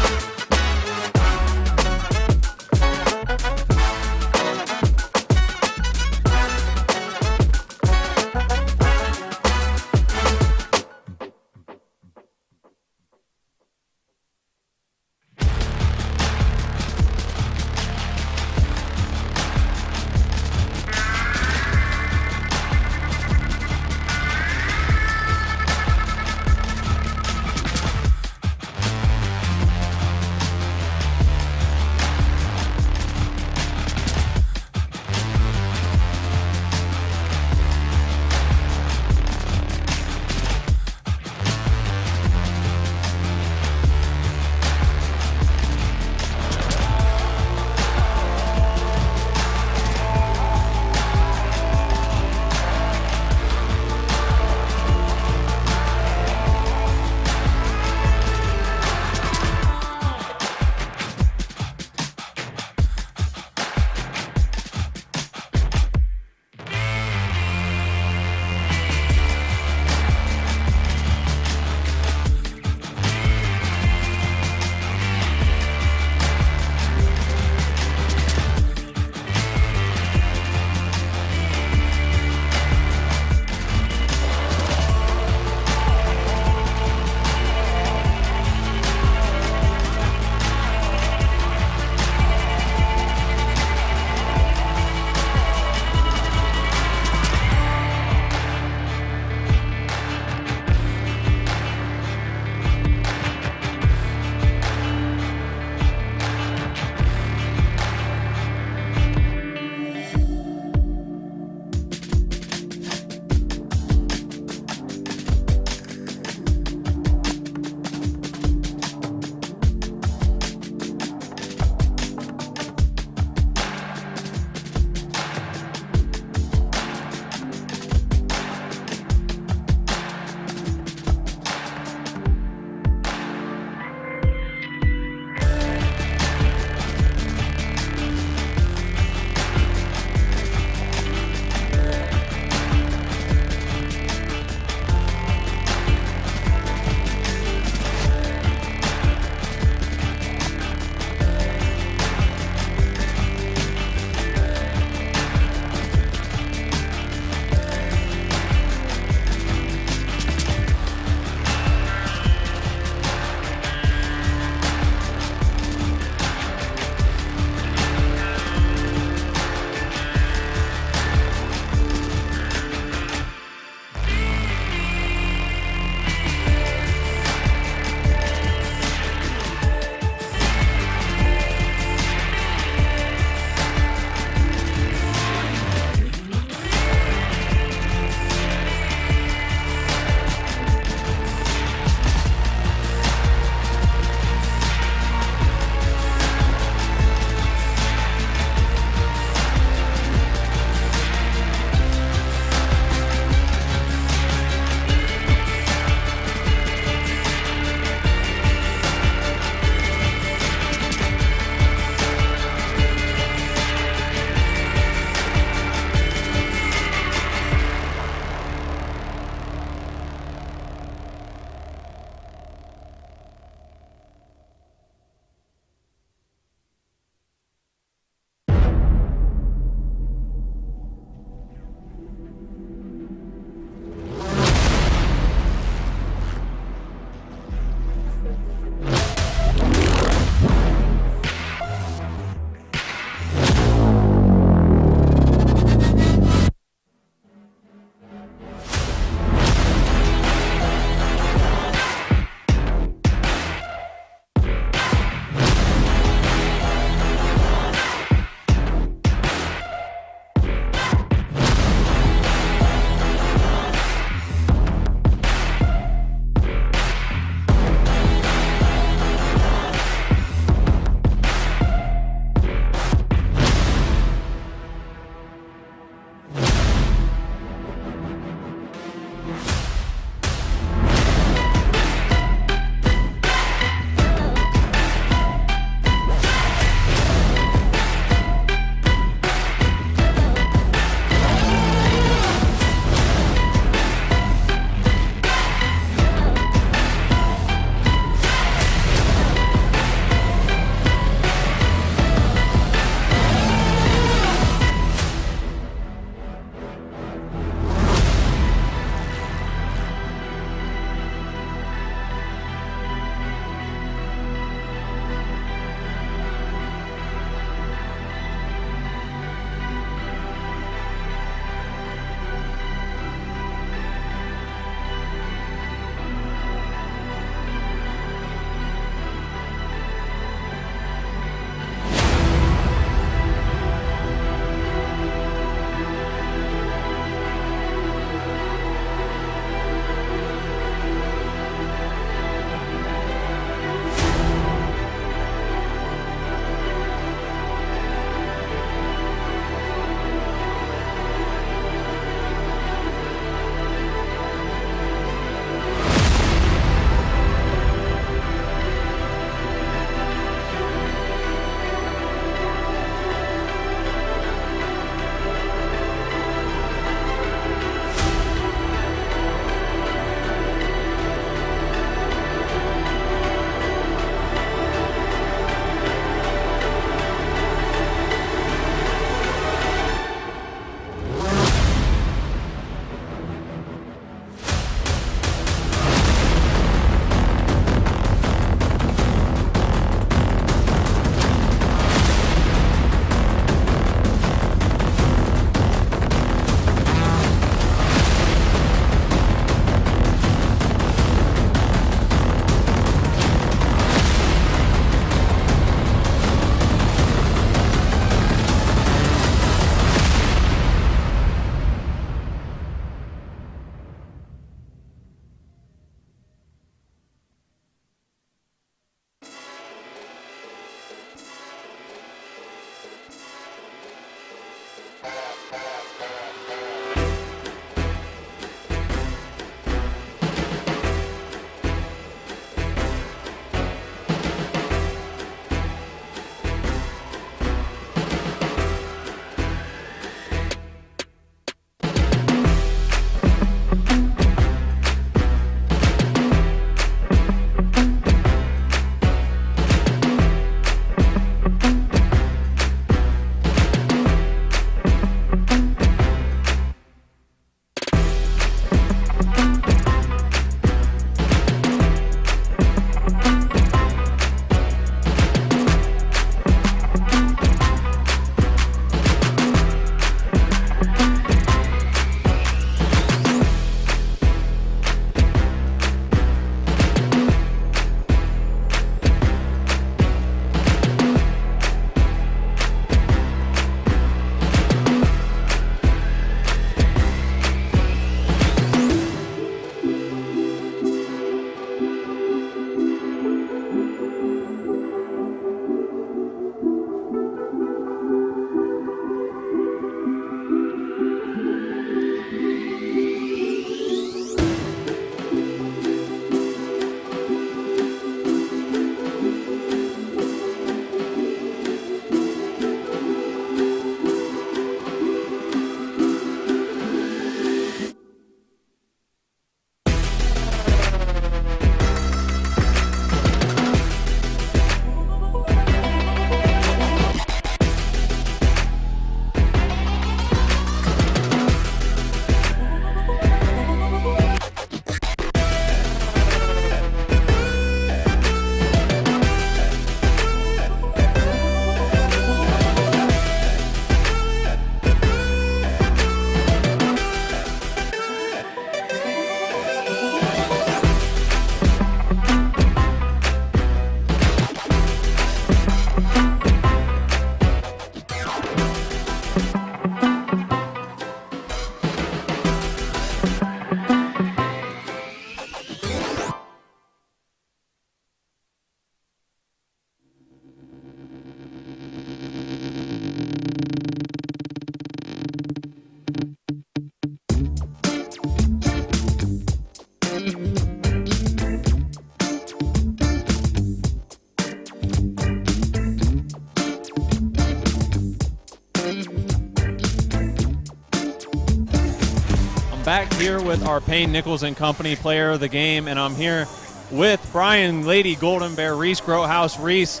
back here with our Payne, Nickles and Company player of the game, and I'm here with Bryan Lady Golden Bear, Reese Grothaus. Reese,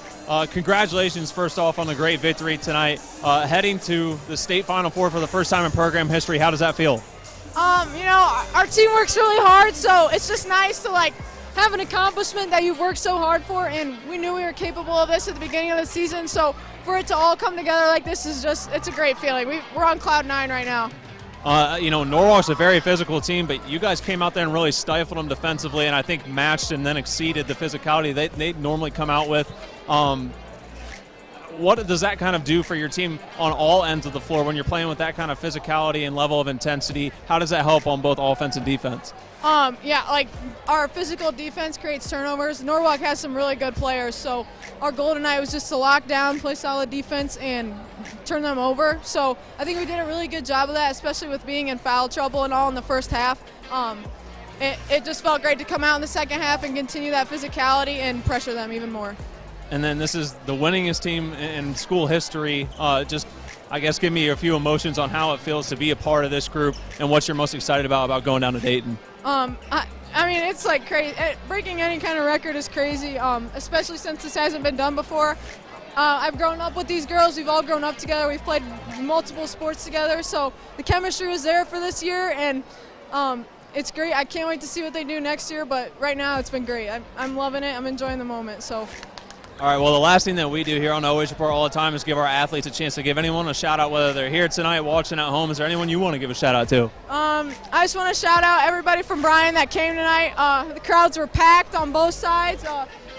congratulations first off on the great victory tonight. Heading to the state Final Four for the first time in program history, how does that feel? Our team works really hard, so it's just nice to have an accomplishment that you've worked so hard for, and we knew we were capable of this at the beginning of the season, so for it to all come together like this is it's a great feeling. We're on cloud 9 right now. Norwalk's a very physical team, but you guys came out there and really stifled them defensively, and I think matched and then exceeded the physicality they normally come out with. What does that kind of do for your team on all ends of the floor when you're playing with that kind of physicality and level of intensity? How does that help on both offense and defense? Our physical defense creates turnovers. Norwalk has some really good players, so our goal tonight was just to lock down, play solid defense, and turn them over. So I think we did a really good job of that, especially with being in foul trouble and all in the first half. It just felt great to come out in the second half and continue that physicality and pressure them even more. And then this is the winningest team in school history. Give me a few emotions on how it feels to be a part of this group and what you're most excited about going down to Dayton. It's crazy. Breaking any kind of record is crazy, especially since this hasn't been done before. I've grown up with these girls. We've all grown up together. We've played multiple sports together, so the chemistry was there for this year, and it's great. I can't wait to see what they do next year, but right now it's been great. I'm loving it. I'm enjoying the moment. So. All right, well, the last thing that we do here on the OH Report all the time is give our athletes a chance to give anyone a shout-out, whether they're here tonight, watching at home. Is there anyone you want to give a shout-out to? I just want to shout-out everybody from Bryan that came tonight. The crowds were packed on both sides,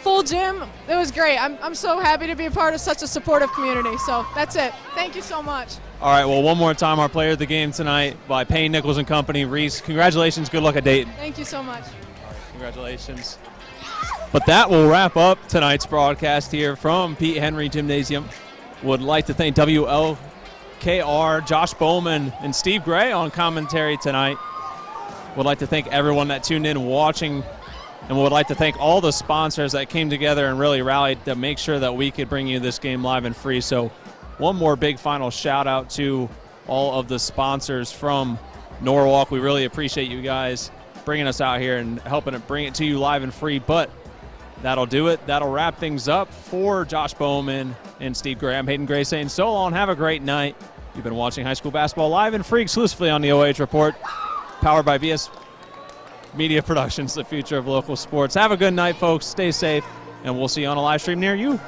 full gym. It was great. I'm so happy to be a part of such a supportive community. So that's it. Thank you so much. All right, well, one more time, our player of the game tonight by Payne, Nickles and Company. Reese, congratulations. Good luck at Dayton. Thank you so much. All right, congratulations. But that will wrap up tonight's broadcast here from Pete Henry Gymnasium. Would like to thank WLKR, Josh Bowman, and Steve Gray on commentary tonight. Would like to thank everyone that tuned in watching, and would like to thank all the sponsors that came together and really rallied to make sure that we could bring you this game live and free. So one more big final shout out to all of the sponsors from Norwalk. We really appreciate you guys bringing us out here and helping it bring it to you live and free. But that'll do it. That'll wrap things up for Josh Bowman and Steve Gray. I'm Hayden Gray saying so long. Have a great night. You've been watching high school basketball live and free exclusively on the OH Report, powered by BS Media Productions, the future of local sports. Have a good night, folks. Stay safe, and we'll see you on a live stream near you.